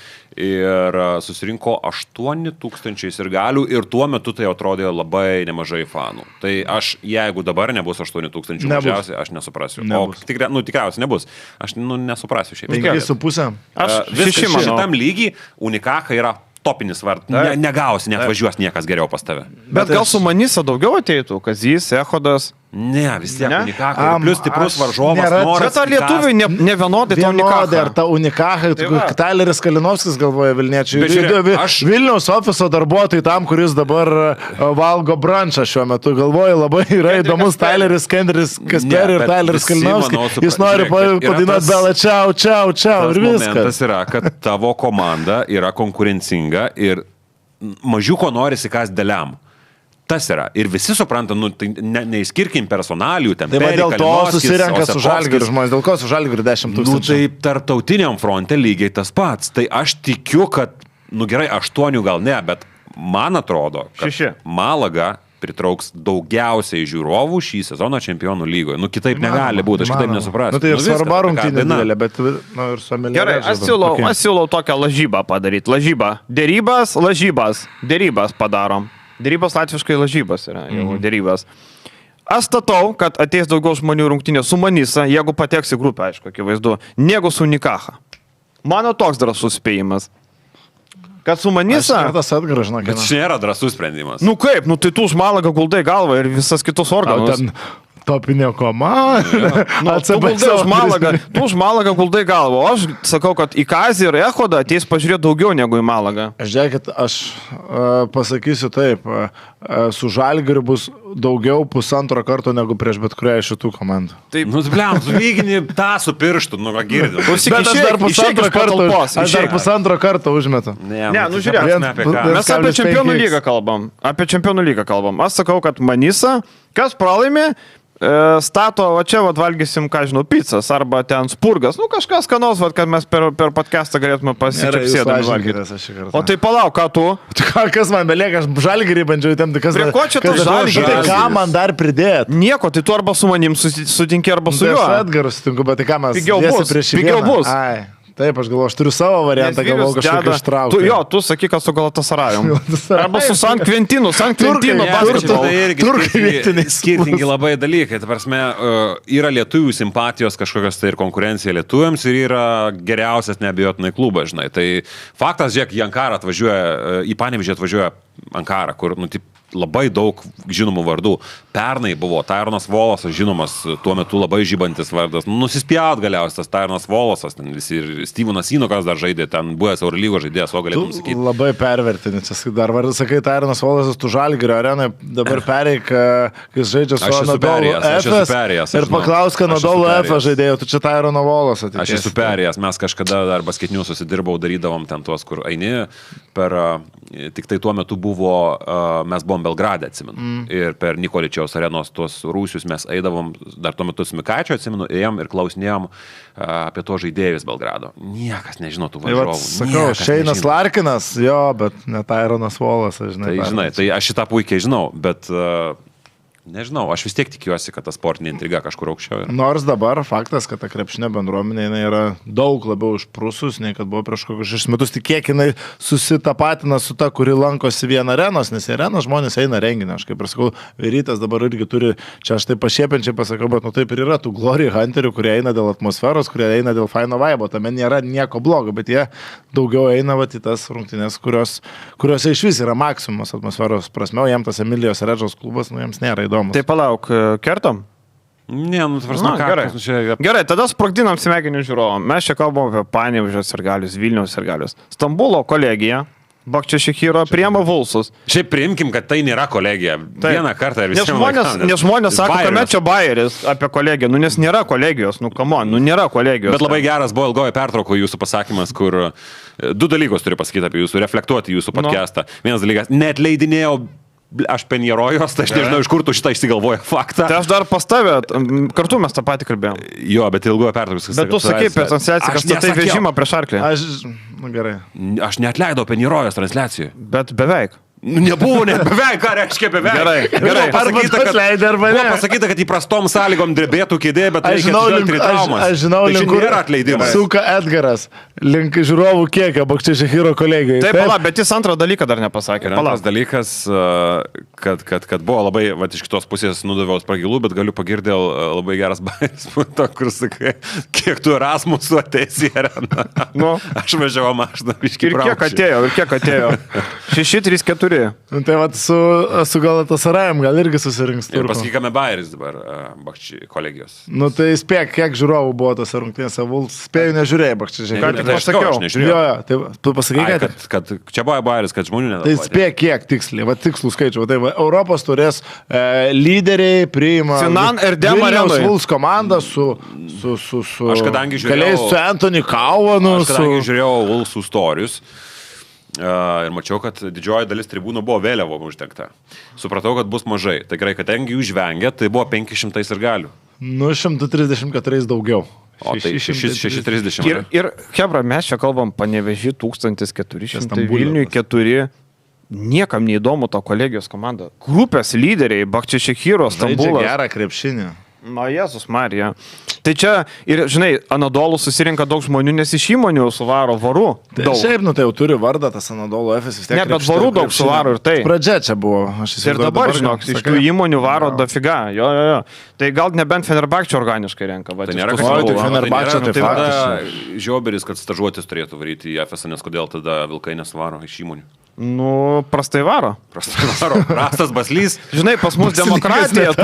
ir susirinko 8000 sirgalių ir tuo metu tai atrodė labai nemažai fanų. Tai aš, jeigu dabar nebus 8000 mažiausiai, aš nesuprasiu. Nebus. O tikriausiai nebus. Aš nesuprasiu šiaip. 5,5. Aš Viskas šeši manau. šitam lygiai Unikacha yra topinis vardas. Negausi, net važiuos niekas geriau pas tave. Bet gal su Manisa daugiau ateitų? Kazys, Echodas. Ne, vis tiek Ne? Unikacha. Plius stiprus Aš varžovas. nėra- noras Bet ar lietuviai ne vienodai to Vienodai, ar Unikacha? ta Unikacha, Tai va. Tyleris Kalinovskis galvoja Vilniečiai. Bet žiūrėk, aš- Vilniaus ofiso darbuotojai tam, kuris dabar valgo brunčą šiuo metu, galvoja labai yra įdomus Tyleris Kendris Kasperi ir bet Tyleris visi, Kalinovskis. manau, Jis nori žiūrėk, bet yra padainuoti tas- belą čiau ir viskas. Momentas yra, kad tavo komanda yra konkurencinga ir mažiuko norisi kas dėliam. Tas yra. Ir visi supranta, nu, tai neįskirkim personalijų, ten Tai va Peri, dėl to Kalinovskis, susirenka su Osekovskis. Žalgiriu žmonės. Dėl ko su Žalgiriu 10 Nu, 000? tai tarptautiniam fronte lygiai tas pats. Tai aš tikiu, kad, nu gerai, 8 gal ne, bet man atrodo, kad 6. Malaga pritrauks daugiausiai žiūrovų šį sezoną Čempionų lygoje. Nu, kitaip negali būti, aš kitaip nesuprasiu. Nu, tai ir viskas, svarba apie ką rungtynė daina. didelė, bet nu, ir su Emilija. Gerai, aš siūlau tokią lažybą padaryti. Lažybą. Dėrybas padarom. Dėrybos latviškai lažybos yra, jau dėrybos. Aš statau, kad ateis daugiau žmonių rungtynės su Manisa, jeigu pateks į grupę, aišku, akivaizdu, negu su Unikacha. Mano toks drąsus spėjimas. Kad su Manisa... Tas atgražina, Bet čia nėra drąsus sprendimas. Nu kaip, nu tai tu už Malagą guldai galvą ir visas kitus organus. ten topinė komanda. Nu, tu už Malagą guldai galvą, o aš sakau, kad į Kazį ir Echodą ateis pažiūrėti daugiau negu į Malagą. Žiūrėkit, aš pasakysiu taip, su Žalgiriu bus daugiau 1,5 karto negu prieš bet kurią iš šitų komandų. Taip, Nu, bliam, sulygini tą su pirštu, nu, ką girdim. Klausyk, Bet aš dar pusantro karto užmetu. Ne, nu žiūrėk, apie ką. Vien- mes apie 1,5 Čempionų X. lygą kalbam. Apie Čempionų lygą kalbam. Aš sakau, kad Manisa Kas pralaimi, stato, va čia valgysim, ką žinau, pizzas arba ten spurgas, nu kažkas skanos, va, kad mes per podcastą galėtume pasičiapsėdami valgyti. O tai palauk, ką tu? Kas man belieka, aš žalgirį bandžiau įtemti, kas... Prie ko čia tu žalgirį? Tai ką man dar pridėt? Nieko, tai tu arba su manim sutinki, arba su juo. Su Edgaru sutinku, bet tai ką mes... Pigiau bus. Ai. Taip, aš galvoju, aš turiu savo variantą, galvoju kažkokį ištraukti. Jo, tu sakyk, kad su Galatasarajum. Arba su San Quentinu skirtingi labai dalykai. Tai prasme, yra lietuvių simpatijos kažkokios tai ir konkurencija lietuviams ir yra geriausias neabejotinai klubas, žinai. Tai faktas, žiūrėk, į Ankarą atvažiuoja, į Panevėžį atvažiuoja Ankara, kur, nu, taip, labai daug žinomų vardų. Pernai buvo Tyronas Volosas, žinomas, tuo metu labai žybantis vardas. Nusispjaut galiausiai tas Tyronas Volosas, ten visi ir Stevenas Inokas dar žaidė, ten buvęs Eurolygos žaidėjas, o galėtum sakyti. Labai pervertini, čia dar vardas sakai, Tyronas Volosas, tu Žalgirio arenai, dabar pereik, kai žaidžia su Anadolu Efes ir paklaus, kad Anadolu Efes žaidėjo, tu čia Tyrono Volosas. Aš esu perėjęs, mes kažkada dar basketinių susidirbau, darydavom ten tuos, kur eini, tik tai tuo metu buvo, mes buvom Belgrade, atsimenu. Ir per Nikoličiaus arenos tuos rūsius mes eidavom, dar tuo metu su Mikaičiu, atsimenu, ėjom ir klausinėjom apie to žaidėjus Belgrado. Niekas nežino tų varžovų. Sakau, Šeinas Larkinas, jo, bet ne Tyronas Volosas, žinai. Tai žinai, tai aš šitą puikiai žinau, bet... Nežinau, aš vis tiek tikiuosi, kad ta sportinė intriga kažkur aukščiau yra. Nors dabar faktas, kad ta krepšinė bendruomenė yra daug labiau užprusus, nei kad buvo prieš kokius 6 metus. Tik kiek jinai susitapatina su ta, kuri lankosi vieną arenos, nes į areną žmonės eina renginį. Aš kaip ir sakau, Vyrytas dabar irgi turi, čia aš tai pašiepiančiai pasakau, bet nu taip ir yra tų glory hunterių, kurie eina dėl atmosferos, kurie eina dėl faino vaibo. Tame nėra nieko blogo, bet jie daugiau eina į tas rungtynės, kuriuose iš vis yra maksimumas atmosferos prasme, jiems tas Emilijos Redžos klubas, nu jiems nėra įdomu. Tai palauk, kertam? Ne, nu, tvarsna, gerai. Gerai, tada sprogdinam smegenių žiūrovom. Mes čia kalbam apie Panevėžio sirgalius, Vilniaus sirgalius. Stambulo kolegija, Bakčiašikiro priema Vulsus. Šiaip priimkim, kad tai nėra kolegija. Taip. Vieną kartą ir visi. Nes žmonės sako, kame čia Bayeris apie kolegiją. Nu, nes nėra kolegijos. Nu, come on, nu, nėra kolegijos. Bet labai geras buvo ilgoje pertraukoje jūsų pasakymas, kur 2 dalykus turiu pasakyti apie jūsų, reflektuoti jūsų podcastą. Vienas dalykas, neatleidinėjau aš penjerojos, tai aš nežinau, iš kur tu šitą išsigalvoja faktą. Tai aš dar pas tavę, kartu mes tą patį kalbėjom. Jo, bet ilgoje pertraukas. Bet tu sakai per transliaciją, kad statai vežimą prieš arklį. Gerai. Aš neatleidau penjerojos transliacijoje. Bet beveik. Nebuvo net beveik, ką reiškia beveik. Gerai. Buvo pasakyta, kad įprastom sąlygom drebėtų kėdė, bet reikia atsižvelgti traumas. Aš žinau, tai link kur nėra atleidimas. Suka Edgaras, link žiūrovų kiekio, Bakčiašikiro kolegijai. Taip, pala, bet jis antrą dalyką dar nepasakė. Antras dalykas, kad buvo labai, va, iš kitos pusės nudaviau spragilų, bet galiu pagirti labai geras bairis, kur sakai, kiek tu Erasmusų ateisi į areną. Nu, aš važiavau mašiną. Ir kiek atėjo? 6-3-4. Tai vat su Galatasarajum gal irgi susirinks. Ir pasakykame Bayeris dabar, Bakčiai kolegijos. Nu tai spėk, kiek žiūrovų buvo tose rungtynėse, spėjau nežiūrėjai Bakčiai. Ką tik pasakiau? Aš nežiūrėjau. Jo, tai tu pasakai, kad čia buvo Bayeris, kad žmonių nedaug. Tai spėk, kiek tiksliai, va tikslų skaičių. Tai va, Europos turės lyderiai priima Sinan ir Vilniaus Vuls komanda su aš kadangi žiūrėjau su Anthony Kauvanu. Aš kadangi žiūrėjau Vulsų storius. Ir mačiau, kad didžioji dalis tribūnų buvo vėliavo uždegta. Supratau, kad bus mažai. Tai gerai, kadangi jų žvengia, tai buvo 500 sirgalių. Nu, 134 daugiau. O tai 630. Ir Hebra, mes čia kalbam Panevėžį 1400, Vilniui 4. Niekam neįdomu to kolegijos komanda. Grupės lyderiai, Bakčiašikiro, Stambulas. Žaidžia gerą krepšinį. Na, Jėzus Marija. Tai čia, ir žinai, Anadolų susirinka daug žmonių, nes iš įmonių suvaro varų. Tai šiaip, nu tai jau turi vardą, tas Anadolų Efes vis tiek. Ne, bet varų daug suvaro ir tai. Pradžia čia buvo. Ir dabar, žinok, iš tų įmonių varo dafiga. Jo. Tai gal nebent Fenerbahčio organiškai renka. Va, tai nėra kažkas. Tai Fenerbahčio tai faktiškai. Žioberis, kad stažuotis turėtų varyti į Efesą, nes kodėl tada Vilkai nesvaro iš įmonių. Nu, prastai varo. Prastas baslys. Žinai, pas mus demokratija,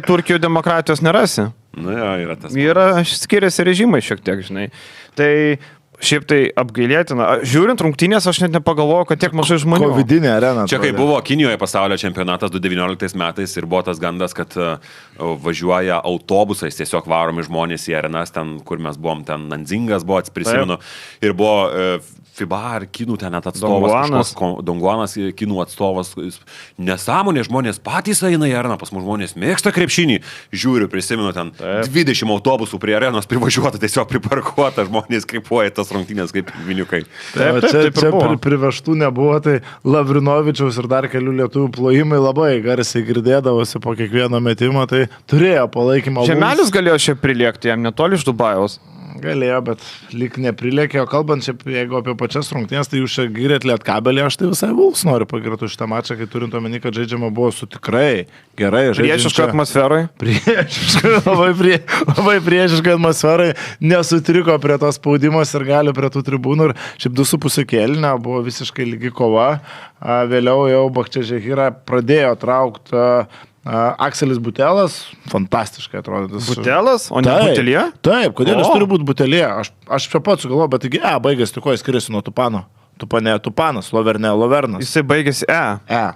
Turkijoje demokratijos nerasi. Nu, jo, yra tas. Skiriasi režimai šiek tiek, žinai. Tai šiaip tai apgailėtina. Žiūrint rungtynės, aš net nepagalvojau, kad tiek mažai žmonių. Vidinė arena. Čia kai buvo Kinijoje pasaulio čempionatas 2019 metais ir buvo tas gandas, kad važiuoja autobusais, tiesiog varomi žmonės į arenas, ten, kur mes buvom, ten Nanzingas buvo, prisimenu, ir buvo FIBA ar kinų ten net atstovas. Donguanas, kinų atstovas. Nesąmonė, žmonės patys eina į areną, pas mus žmonės mėgsta krepšinį. Žiūriu, prisimenu ten 20 autobusų prie arenos privažiuota, tiesiog priparkuota, žmonės krypuoja tas rungtynės kaip viniukai. Čia privežtų nebuvo, tai Lavrinovičiaus ir dar kelių lietuvių plojimai labai garsiai girdėdavosi po kiekvieno metimo, tai turėjo palaikymą. Žemelis galėjo šiaip priliekti jam netoli iš Dubajaus. Galėjo, bet lyg neprilėkė, o kalbant šiaip, jeigu apie pačias rungtynės, tai jūs čia girėt Lietkabelį, aš tai visai Vulfs noriu pagirti šitą mačą, kai turint omeny, kad žaidžiama buvo su tikrai gerai žaidžiančia. Priešiškai atmosferai. Labai priešiškai atmosferai, nesutriko prie tos spaudimas ir gali prie tų tribūnų ir šiaip 2,5 kėlinio buvo visiškai lygi kova, vėliau jau Bakčia Žehira pradėjo traukti Akselis Butelas, fantastiškai atrodo. Butelas, o ne Butelė? Taip, kodėl jis turi būti Butelė? Aš čia pats sugalvoju, bet taigi baigėsi, tai ko jis skiriasi nuo Tupano? Tupane Tupanas, Loverne Lovernas. Jisai baigėsi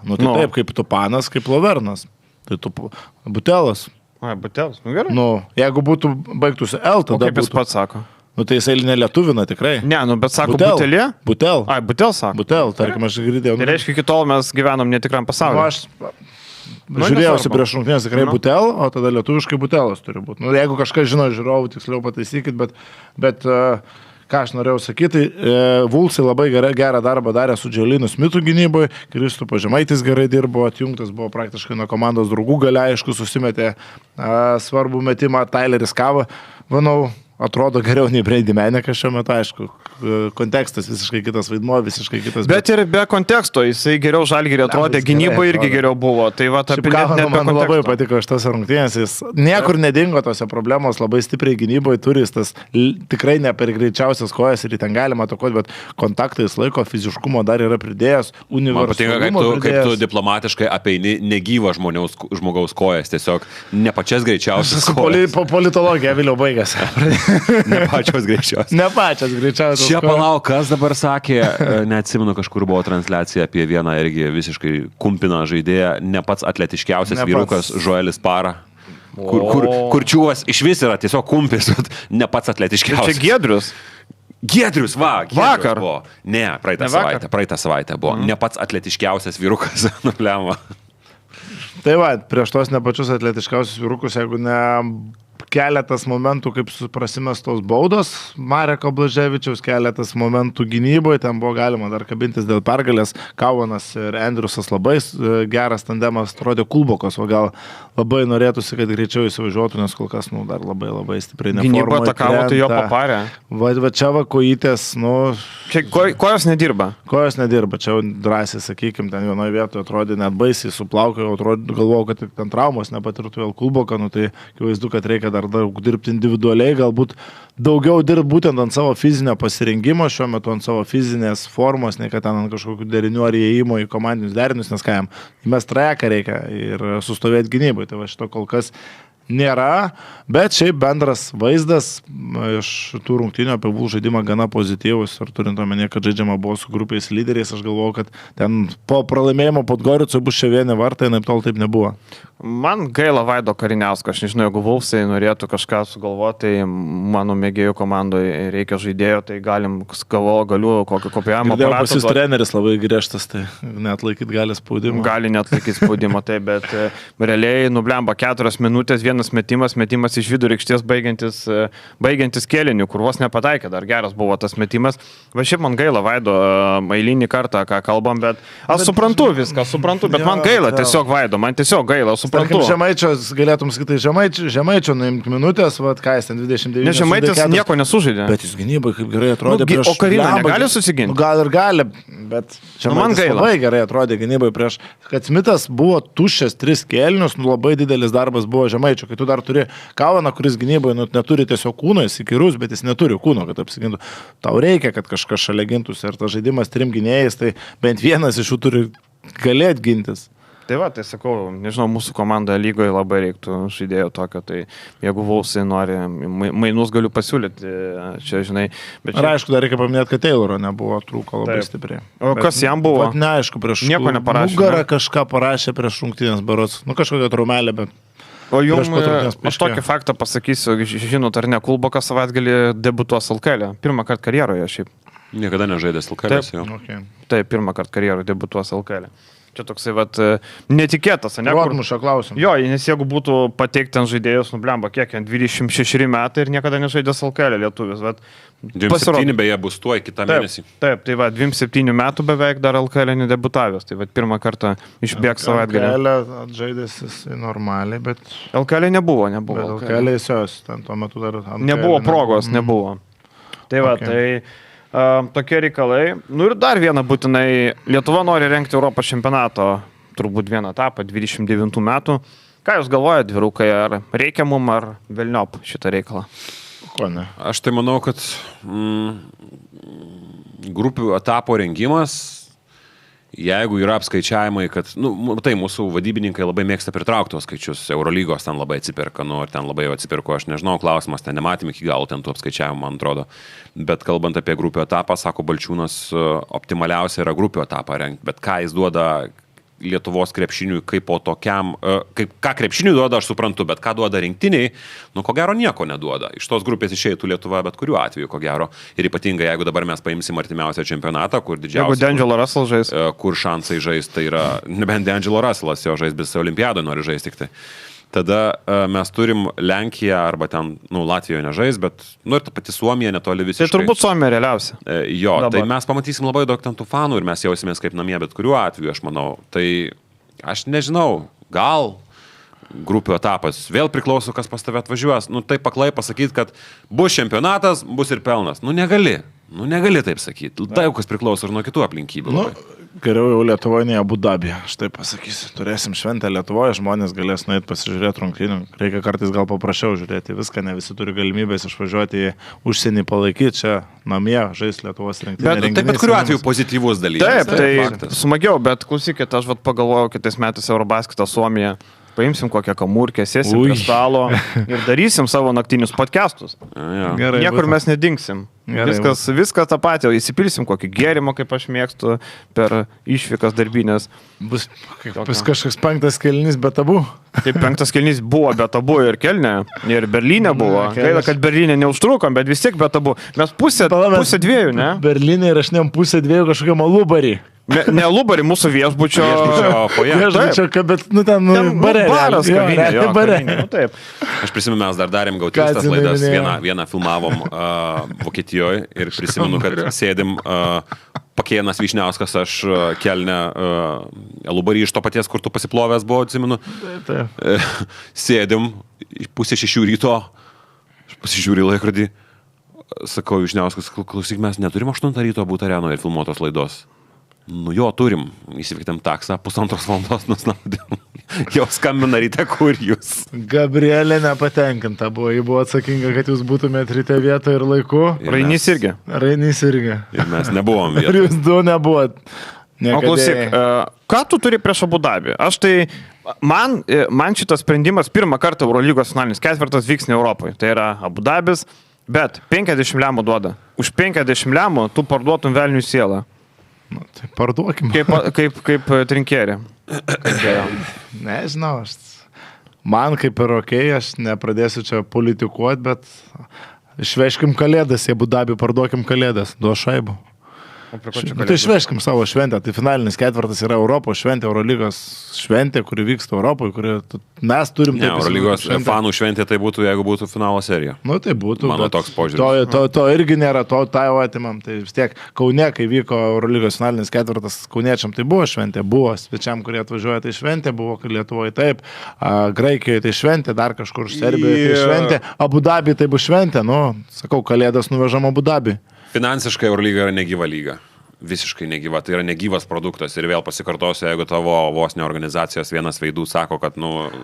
Nu tai taip, kaip Tupanas, kaip Lovernas. Tai Butelas. Butelas, nu gerai. Jeigu būtų baigtųsi L, tada kaip jis pats sako? Tai jis eilinė lietuvina tikrai. Ne, bet sako Butelė? Butel. Butel sako. Butel, tarkim, aš girdėjau. Tai reiškia, iki tol mes gyvenom netikram pasaulyje. Žiūrėjausi prieš rungtynės tikrai Butel, o tada lietuviškai Butelas turi būti. Jeigu kažkas žino žiūrovų, tiksliau pataisykit, bet ką aš norėjau sakyti, Vulfsai labai gerą darbą darė su Džiolinu Smitu gynyboje, Kristupo Žemaitis gerai dirbo, atjungtas buvo praktiškai nuo komandos draugų, galiai aišku susimetė svarbų metimą, Tyleris Kava, manau, atrodo geriau nei Brady Menekas šiuo metu, aišku, kontekstas visiškai kitas, vaidmuo visiškai kitas. Bet ir be konteksto, jisai geriau Žalgirį atrodė, gynyba irgi geriau buvo. Tai va, man labai patiko šitas rungtynės, jis niekur nedingo tose problemos, labai stipriai gynyboje turi, jis tas tikrai ne per greičiausias kojas ir ten galima atakuoti, bet kontaktais laiko, fiziškumo dar yra pridėjęs, universalumo pridėjęs. Kaip tu diplomatiškai apeini negyvą žmogaus kojas, tiesiog ne pačias greičiausias kojas. Politologija vėliau baigėsi. Ne pačios greičiausios. Čia palauk, kas dabar sakė, neatsimenu, kažkur buvo transliacija apie vieną irgi visiškai kumpiną žaidėją, ne pats atletiškiausias vyrukas Joelis Para. Kur čiūvas iš vis yra tiesiog kumpis, ne pats atletiškiausias. Čia Giedrius, vakar buvo. Ne, praeitą savaitę buvo. Ne pats atletiškiausias vyrukas, nuplema. Tai va, prieš tos ne pačius atletiškiausius vyrukus, jeigu ne keletas momentų, kaip prasimestos baudos Mareko Blaževičiaus, keletas momentų gynyboje, ten buvo galima dar kabintis dėl pergalės, Kauvanas ir Andriusas labai geras tandemas, atrodė Kulbokas, o gal labai norėtųsi, kad greičiau įsivažiuotų, nes kol kas dar labai stipriai neformuoja. Gynyba atakavo, tai jo paparė. Va čia va kojytės, Kojos nedirba. Kojos nedirba, čia drąsiai, sakykim, ten vienoje vietoje atrodė net baisiai suplaukė, galvojau, kad ten traumos nepatirtų vėl Kulboką, tai akivaizdu, kad reikia dar daug dirbti individualiai, galbūt daugiau dirbti būtent ant savo fizinio pasirengimo, šiuo metu ant savo fizinės formos, ne kad ten ant kažkokių derinių ar įėjimo į komandinius derinius, nes ką jam, įmest trajeką reikia ir sustovėti gynybai, tai va šito kol kas nėra, bet šiaip bendras vaizdas iš tų rungtynių apie Vulfs žaidimą gana pozityvus ir turint omenyje, kad žaidžiama buvo su grupės lyderiais, aš galvoju, kad ten po pralaimėjimo Podgoricoj bus čia vieni vartai, naip tol taip nebuvo. Man gaila Vaido Kariniausko, aš nežinau, jeigu Vulfsai norėtų kažką sugalvoti, tai mano mėgėjų komandoje reikia žaidėjo, tai galiu kokį kopijavimo aparatą. Pasis treneris labai griežtas, tai neatlaikyti gali spaudimo. Gali neatlaikyti spaudimo, tai bet realiai nublemba 4 minutės, vienas metimas iš vidurio aikštės baigiantis kėliniu, kur vos nepataikė, dar geras buvo tas metimas. Va šiaip man gaila Vaido, eilinį kartą, ką kalbam, bet aš suprantu viską, bet man gaila tiesiog Vaido, man tiesiog gaila, suprantu. Žemaičios, galėtum sakyti, Žemaičio nuimti minutės, va, ką jis ten 29. Ne, Žemaitis nieko nesužaidė. Bet jis gynybai kaip gerai atrodė prieš... O Karina negali susiginti? Gal ir gali, bet Žemaitis labai gerai atrodė gynybai prieš... Kad Smitas buvo tuščias 3 kėlinius, labai didelis darbas buvo Žemaičio, kai tu dar turi Kauvaną, kuris gynybai neturi tiesiog kūno, jis įkyrus, bet jis neturi kūno, kad apsigintų. Tau reikia, kad kažkas šalia gintųsi ir tas žaidimas 3 gynėjais, tai bent vienas iš jų turi galėti gintis. Tai va, tai sakau, nežinau, mūsų komandoje lygoje labai reiktų žaidėjo tokio, tai jeigu Vulfsai nori, mainus galiu pasiūlyti, čia žinai. Bet čia... Ar aišku, dar reikia paminėti, kad Tayloro nebuvo, trūko labai stipriai. O kas jam buvo? Neaišku, prieš nieko neparašė. Nugarą kažką parašė prieš rungtynės berods, kažkokią traumelę, bet... O jums, aš tokį faktą pasakysiu, žinot, ar ne, Kulbokas savaitgalį debutuos LKL, pirmą kartą karjeroje šiaip. Niekada nežaidęs LKL. Okay. Taip, pirmą kartą karjerą debutuos LKL. Čia toksai, netikėtas, ne? Rotmušo klausim. Jo, nes jeigu būtų pateikti ant žaidėjus, nublemba, kiek, 26 metai ir niekada nežaidęs LKL lietuvis. 27 beje bus tuoj kitą mėnesį. Taip, tai 27 metų beveik dar LKL nedebutavęs, tai pirmą kartą išbėgs savaitgalį. LKL atžaidęs jis normaliai, bet... LKL nebuvo. Bet LKL jis ten tuo metu dar... Nebuvo progos, nebuvo. Tai tokie reikalai. Nu ir dar vieną būtinai. Lietuva nori rengti Europos čempionato, turbūt vieną etapą, 29 metų. Ką jūs galvojate, vyrukai, ar reikia mum, ar velniop šitą reikalą? Ko ne? Aš tai manau, kad grupių etapo rengimas, jeigu yra apskaičiavimai, kad, tai mūsų vadybininkai labai mėgsta pritraukti tos skaičius, Eurolygos ten labai atsiperka, ar ten labai atsiperko, aš nežinau, klausimas, ten nematėm iki galo ten tų apskaičiavimų, man atrodo. Bet kalbant apie grupių etapą, sako Balčiūnas, optimaliausia yra grupių etapą rengti, bet ką jis duoda Lietuvos krepšiniui kaip po tokiam, ką krepšiniui duoda, aš suprantu, bet ką duoda rinktiniai, ko gero nieko neduoda. Iš tos grupės išeitų Lietuva, bet kuriuo atveju, ko gero. Ir ypatingai, jeigu dabar mes paimsim artimiausią čempionatą, kur didžiausias... Jeigu D'Angelo Russell žais. Kur šansai žais, tai yra, nebent D'Angelo Russellas jo žais, bet olimpiadoje nori žais tik tai. Tada mes turim Lenkiją arba ten, Latvijoje nežais, bet, ir ta pati Suomija netoli visiškai. Tai turbūt Suomija realiausia. Jo, dabar. Tai mes pamatysim labai daug ten tų fanų ir mes jausimės kaip namie, bet kuriuo atveju, aš manau. Tai aš nežinau, gal grupių etapas vėl priklauso, kas pas tave atvažiuos. Tai paklai pasakyti, kad bus čempionatas, bus ir pelnas. Negali taip sakyti. Daug kas priklauso ir nuo kitų aplinkybių. Geriau jau Lietuvoje, nei Abu Dabi, aš taip pasakysiu. Turėsim šventę Lietuvoje, žmonės galės nueiti pasižiūrėti rungtynių. Reikia kartais gal paprasčiau žiūrėti viską, ne visi turi galimybės išvažiuoti į užsienį palaikyti, čia namie žais Lietuvos rinktinė. Bet kuriuo atveju pozityvus dalykas. Taip, tai smagiau, bet klausykit, aš pagalvojau, kitais metais Eurobasketą Suomiją. Paimsim kokią kamurkę, sėsim prie stalo ir darysim savo naktinius podcastus. Niekur mes nedingsim. Viskas tą patį. Įsipilsim kokį gėrimą, kaip aš mėgstu, per išvykas darbinės. Bus kažkoks 5 kėlinys be tabų. Taip, 5 kėlinys buvo be tabų ir Kelne, ir Berlyne buvo. Gaila, kad Berlyne neužtrukom, bet vis tiek be tabų. Mes pusė 2, ne? Berlyne įrašinėjom pusę 2 kažkokiam Alubarį. Ne Alubarį, mūsų viešbučio foje. Viešbučio, bet, ten baras, kavinė. Taip. Aš prisimenu, mes dar darėm Gautystas laidas, vieną filmavom Vokietijoje ir prisimenu, kad sėdim Pakėnas Vyšniauskas, aš Kelne Alubarį iš to paties, kur tu pasiplovęs buvo, atsimenu. Sėdim 5:30 ryto, aš pasižiūriu laikrodį, sakau Vyšniauskas, klausyk, mes neturim 8 ryto būti arenoje ir filmuotos laidos. Jo, turim. Įsiviktėm taksą, 1,5 valandos nusnaudėm. Jau skambina ryte, kur jūs. Gabrielė nepatenkinta buvo. Ji buvo atsakinga, kad jūs būtumėte ryte vietoje ir laiku. Rainys irgi. Ir mes nebuvom vietoje. Ir jūs du nebuvot. O klausyk, ką tu turi prieš Abu Dabį? Aš tai, man šitas sprendimas pirmą kartą Eurolygos finalinis ketvirtas vyks ne Europoje. Tai yra Abu Dabis, bet 50 lemų duoda. Už 50 lemų tu parduotum velnių sielą. Tai parduokim. Kaip trinkėrė. Nežinau, man kaip ir okei, aš nepradėsiu čia politikuoti, bet išveškim kalėdas, Abu Dabį parduokim kalėdas, duo šaibų. Tai išveškim savo šventę, tai finalinis ketvirtas yra Europos šventė, Eurolygos šventė, kuri vyksta Europoje, kuri mes turim... Ne, Eurolygos fanų šventė tai būtų, jeigu būtų finalo serija. Tai būtų. Mano toks požiūris. To irgi nėra, tą jau atimam, tai vis tiek Kaune, kai vyko Eurolygos finalinis ketvirtas, kauniečiam tai buvo šventė, buvo svečiam, kurie atvažiuoja, tai šventė, buvo Lietuvoje taip, Graikijoje tai šventė, dar kažkur Serbijoje tai šventė, Abu Dabį tai bus šventė, sakau, kalėdas nuvežam Abu Dabį. Finansiškai Eurolyga yra negyva lyga. Visiškai negyva, tai yra negyvas produktas ir vėl pasikartosiu, jeigu tavo vos ne organizacijos vienas veidų sako, kad,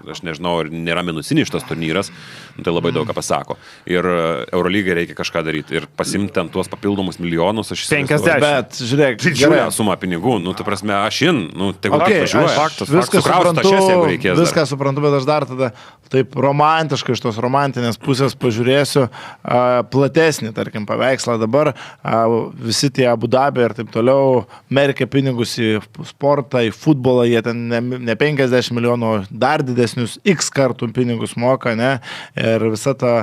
aš nežinau, nėra minusinis šitas turnyras, tai labai daug ką pasako. Ir Eurolygai reikia kažką daryti ir pasimti ten tuos papildomus milijonus, aš 50. Bet, žiūrėk, didžiulę sumą pinigų, tu prasme, tegul atvažiuoja. Viską suprantu, bet aš dar tada taip romantiškai iš tos romantinės pusės pažiūrėsiu platesnį, tarkim, paveikslą dabar, visi tie Abu Dabi ir taip toliau, merkia pinigus į sportą, į futbolą, jie ten ne 50 milijonų, dar didesnius X kartų pinigus moka, ne, ir visa ta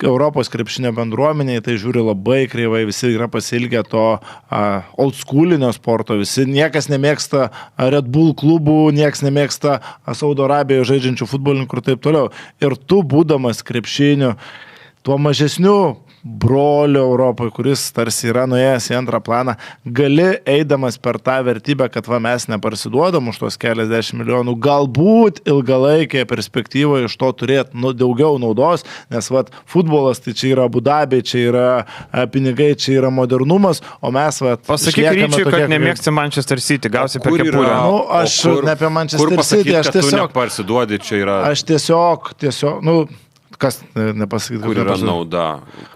Europos krepšinio bendruomeniai tai žiūri labai kreivai, visi yra pasilgę to old schoolinio sporto, visi niekas nemėgsta Red Bull klubų, niekas nemėgsta Saudo Arabijoje žaidžiančių futbolininkų ir taip toliau. Ir tu, būdamas krepšiniu, tuo mažesniu broliu Europoje, kuris tarsi yra nuėjęs į antrą planą, gali eidamas per tą vertybę, kad mes neparsiduodam už tos keliasdešimt milijonų, galbūt ilgalaikėje perspektyvoje iš to turėti daugiau naudos, nes futbolas tai čia yra Abu Dabi, čia yra pinigai, čia yra modernumas, o mes pasakyk Ryčiui, kad nemėgsti Manchester City, gausi per kepurę. Aš ne apie Manchester City, aš tiesiog parsiduodi, čia yra. Aš tiesiog, kas nepasakyti, kur yra nauda.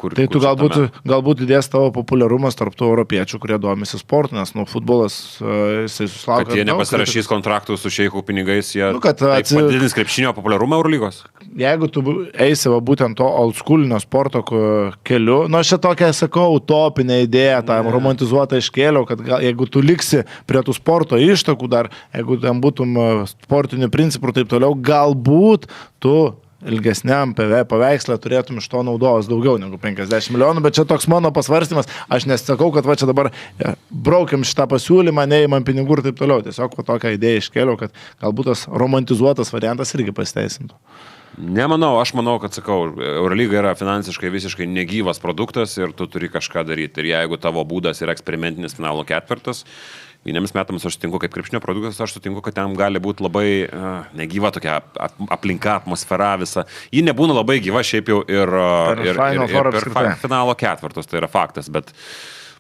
Tai tu galbūt didės tavo populiarumas tarp tų europiečių, kurie domisi sportu, nes futbolas jisai susilaukia. Kad jie nepasirašys kontraktų su šeichų pinigais, jie padidins krepšinio populiarumą Eurolygos. Jeigu tu eisi būtent to old schoolinio sporto keliu, aš čia tokia, sakau, utopinė idėja, tą romantizuotą iškėliau, kad jeigu tu liksi prie tų sporto ištakų dar, jeigu ten būtum sportinių principų ir taip toliau, galbūt tu ilgesniam PV paveikslę turėtum iš to naudos daugiau negu 50 milijonų, bet čia toks mano pasvarstymas, aš nesakau, kad čia dabar braukiam šitą pasiūlymą, neįmam pinigų ir taip toliau, tiesiog tokią idėją iškėliau, kad galbūt tas romantizuotas variantas irgi pasiteisintų. Nemanau, aš manau, kad sakau, Eurolyga yra finansiškai visiškai negyvas produktas ir tu turi kažką daryti. Ir jeigu tavo būdas yra eksperimentinis finalo ketvirtas, vieniems metams aš sutinku kaip krepšinio produktas, aš sutinku, kad ten gali būti labai negyva tokia aplinka, atmosfera visa. Ji nebūna labai gyva šiaip jau ir per finalo ketvirtus, tai yra faktas, bet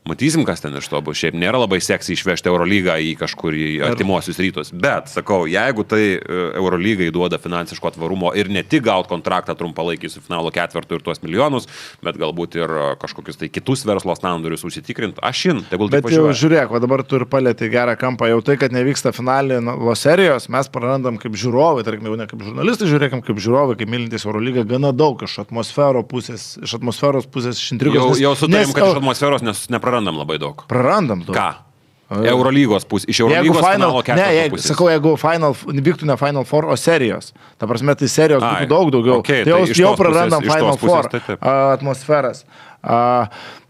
matysim, kas ten iš to bus. Šiaip nėra labai seksy išvežti Eurolygą į kažkur į artimuosius rytus. Bet, sakau, jeigu tai Eurolygai duoda finansiško atvarumo ir ne tik gauti kontraktą trumpalaikį su finalo ketvirtu ir tuos milijonus, bet galbūt ir kažkokius tai kitus verslo sandorius užsitikrinti, tegul taip pažiūrėk. Bet jau žiūrėk, dabar tu ir palėti gerą kampą. Jau tai, kad nevyksta finalinio serijos, mes prarandam kaip žiūrovai, tarkim, jau ne kaip žurnalistai, žiūrėkim kaip žiūrovai, kaip mylintys Eurolygą, gana daug iš atmosferos pusės, iš intrigos. Jau sutarėm, kad iš atmosferos neprarandam labai daug. Prarandam daug. Ką? Eurolygos pusė. Iš Eurolygos finalo ketvirto pusės. Sakau, jeigu vyktų ne Final Four, o serijos. Ta prasme, tai serijos būtų daug daugiau. Okay, tai jau prarandam pusės, Final Four atmosferas.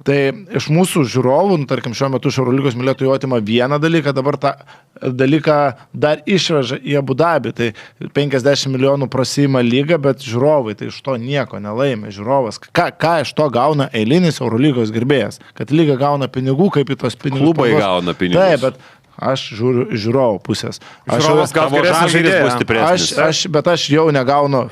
Tai iš mūsų žiūrovų, tarkim, šiuo metu iš Eurolygos mylėtojų atima vieną dalyką, dabar tą dalyką dar išveža į Abu Dabį. Tai 50 milijonų prasiima lyga, bet žiūrovai tai iš to nieko nelaimė. Žiūrovas, ką iš to gauna eilinis Eurolygos gerbėjas? Kad lyga gauna pinigų, kaip į tos pinigus. Klubai gauna pinigus. Taip, bet aš žiūriu žiūrovų pusės. Žiūrovas gal geresnis žaidėjas bus stipresnis. Bet aš jau negaunu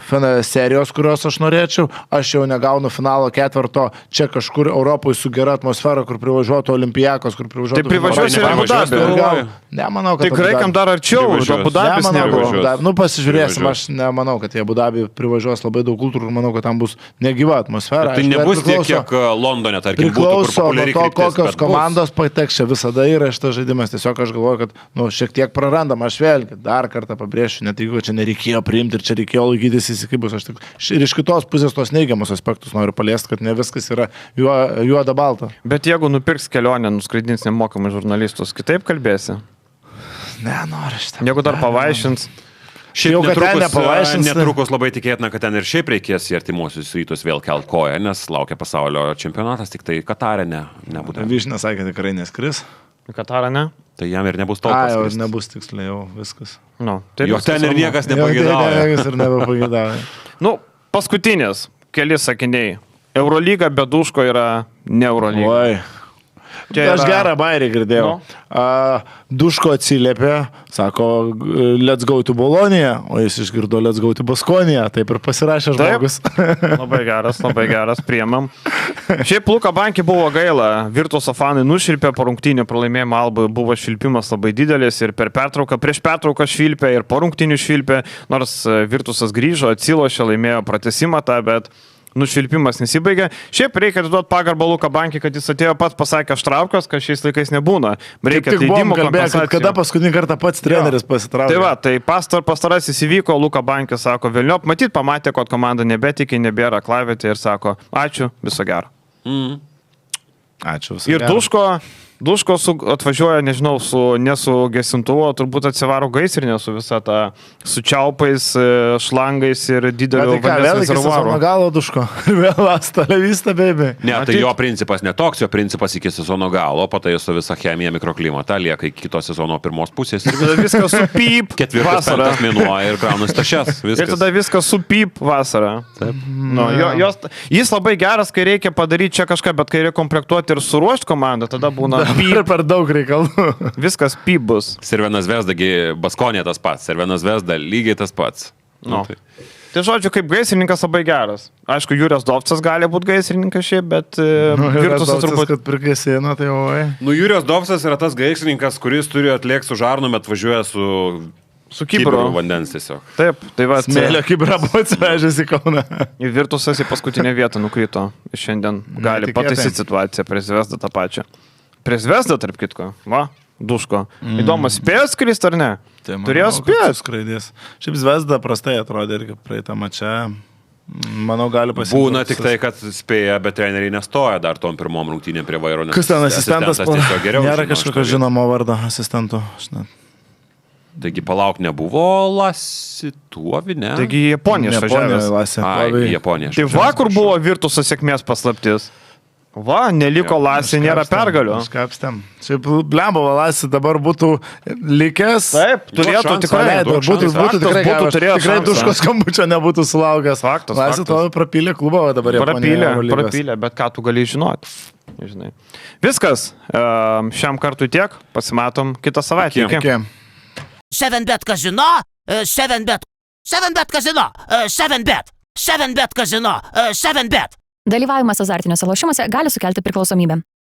serijos, kurios aš norėčiau, aš jau negaunu finalo ketvirto čia kažkur Europoje su gera atmosfera, kur privažiuotų Olimpijakos, kur privažiuotų... Tai privažiuos ir Abu Dabį. Nemanau, kad... Tai graikam dar arčiau, Abu Dabis neprivažiuos. Pasižiūrėsim, aš nemanau, kad Abu Dabį privažiuos labai daug kultūrų ir manau, kad tam bus negyva atmosfera. Tai nebus tiek, kiek Londone, tarkim, priklauso nuo to, kokios komandos pateks, čia visada yra šitas žaidimas. Tiesiog aš galvoju, kad šiek tiek prarandam, aš vėlgi dar kartą pabrėšiu, net jeigu čia nereikėjo priimti ir čia reikėjo laikytis įsikibus, aš tik ir iš kitos pusės tos neigiamus aspektus noriu paliesti, kad ne viskas yra juoda balta. Bet jeigu nupirks kelionę, nuskraidins nemokamai žurnalistus, kitaip kalbėsi? Nenoriu šitą. Jeigu dar pavaišins. Šiaip netrukus labai tikėtina, kad ten ir šiaip reikės į artimuosius rytus vėl kelt koją, nes laukia pasaulio čempionatas, tik tai Katare nebūtų. Vyšnia sakė, tikrai neskris. Katarą ne? Tai jam ir nebus tolpas. Jau nebus tiksliai, jau viskas. Jo ten ir niekas nepagėdauja. Paskutinis, keli sakiniai. Eurolyga be Duško yra ne Eurolyga. Oi. Aš gerą bairį girdėjau. Duško atsiliepė, sako, let's go to Boloniją, o jis išgirdo let's go to Baskoniją, taip ir pasirašė žmogus. Labai geras, priemam. Šiaip Luka Banki buvo gaila, Virtuso fanai nušvilpė, po rungtynių pralaimėjimo Albai buvo švilpimas labai didelis ir prieš pertrauką švilpė ir po rungtynių švilpė, nors Virtusas grįžo, atsilošė, laimėjo pratęsimą tą, bet nušvilpimas nesibaigė. Šiaip reikia duoti pagarbą Luka Banki, kad jis atėjo pats pasakė, aš traukios, kad šiais laikais nebūna. Reikia atleidimo kompensacijų. Kada paskutinį kartą pats treneris pasitraukė. Tai va, tai pastarasis įvyko, Luka Banki sako, vėliau pamatė, kad komanda nebetikė, nebėra klavietė ir sako, ačiū, viso gero. Ačiū, viso gero. Ir Duško Duško atvažiuoja, nežinau, ne su gesintuvo, turbūt atsivaro gaisrinė su visa ta, su čiaupais, šlangais ir dideliu vandens rezervuaru. Nuo galo Duško. Vėl Astalevista, baby. Ne, tai jo principas netoks, jo principas iki sezono galo, pataiso visą chemiją, mikroklimatą, lieka iki kito sezono pirmos pusės ir viskas supyp. Ketvirtas, penktas mėnuo ir kraunus tašes. Ir tada viskas supyp vasarą. Taip. Nu, jis labai geras, kai reikia padaryti čia kažką, bet kai reikia komplektuoti ir suruošti komandą, tada būna Ir per daug reikalų. viskas pyp bus. Cervenas Vesdagi, Baskonė tas pats, Cervenas Vesda lygiai tas pats. Nu. Tai žodžiu, kaip gaisrininkas labai geras. Aišku, Jūrijas Dovcas gali būti gaisrininkas šiaip, bet Virtusas turbūt... Kad prigesino, tai oi. Nu, Jūrijos Dovcas yra tas gaisrininkas, kuris turi atliekti su žarnu, bet važiuoja su kibru vandens tiesiog. Taip, tai va. Smėlio kibra buvo atsivežęs į Kauną. Virtusas į paskutinę vietą nukrito. Šiandien gali pataisyti situaciją prie Zvezdą tą pačią. Prie Zvezdą, tarp kitko. Va, Duško. Įdomus, spėjo skristi ar ne? Tai turėjo spėti. Skraidės. Šiaip Zvezda prastai atrodė ir praeitą mačą. Manau, gali pasiekti. Būna tik tai, kad spėja, bet treneriai nestoja dar tom pirmom rungtynėm prie vairo. Kas ten asistentas? Tiesiog geriau. Nėra kažkokio žinomo vardo asistento. Taigi palauk, nebuvo Lasituovi, ne? Taigi Japonija išvažiavęs. Japonija. Tai vakar buvo Virtuso sėkmės paslaptis. Va, neliko Lasi, nėra pergalių. Iškapstėm. Šiaip blembo Lasi dabar būtų likęs. Taip, turėtų tikrai. Tikrai Duško skambučio nebūtų sulaukęs. Faktas. Lasi to prapylė klubą, o dabar Prapylė, bet ką tu gali žinoti. Žinai. Viskas. Šiam kartui tiek. Pasimatom kitą savaitę. Iki. 7bet Casino, 7bet Casino, 7bet Casino, 7bet. Dalyvavimas azartiniuose lošimuose gali sukelti priklausomybę.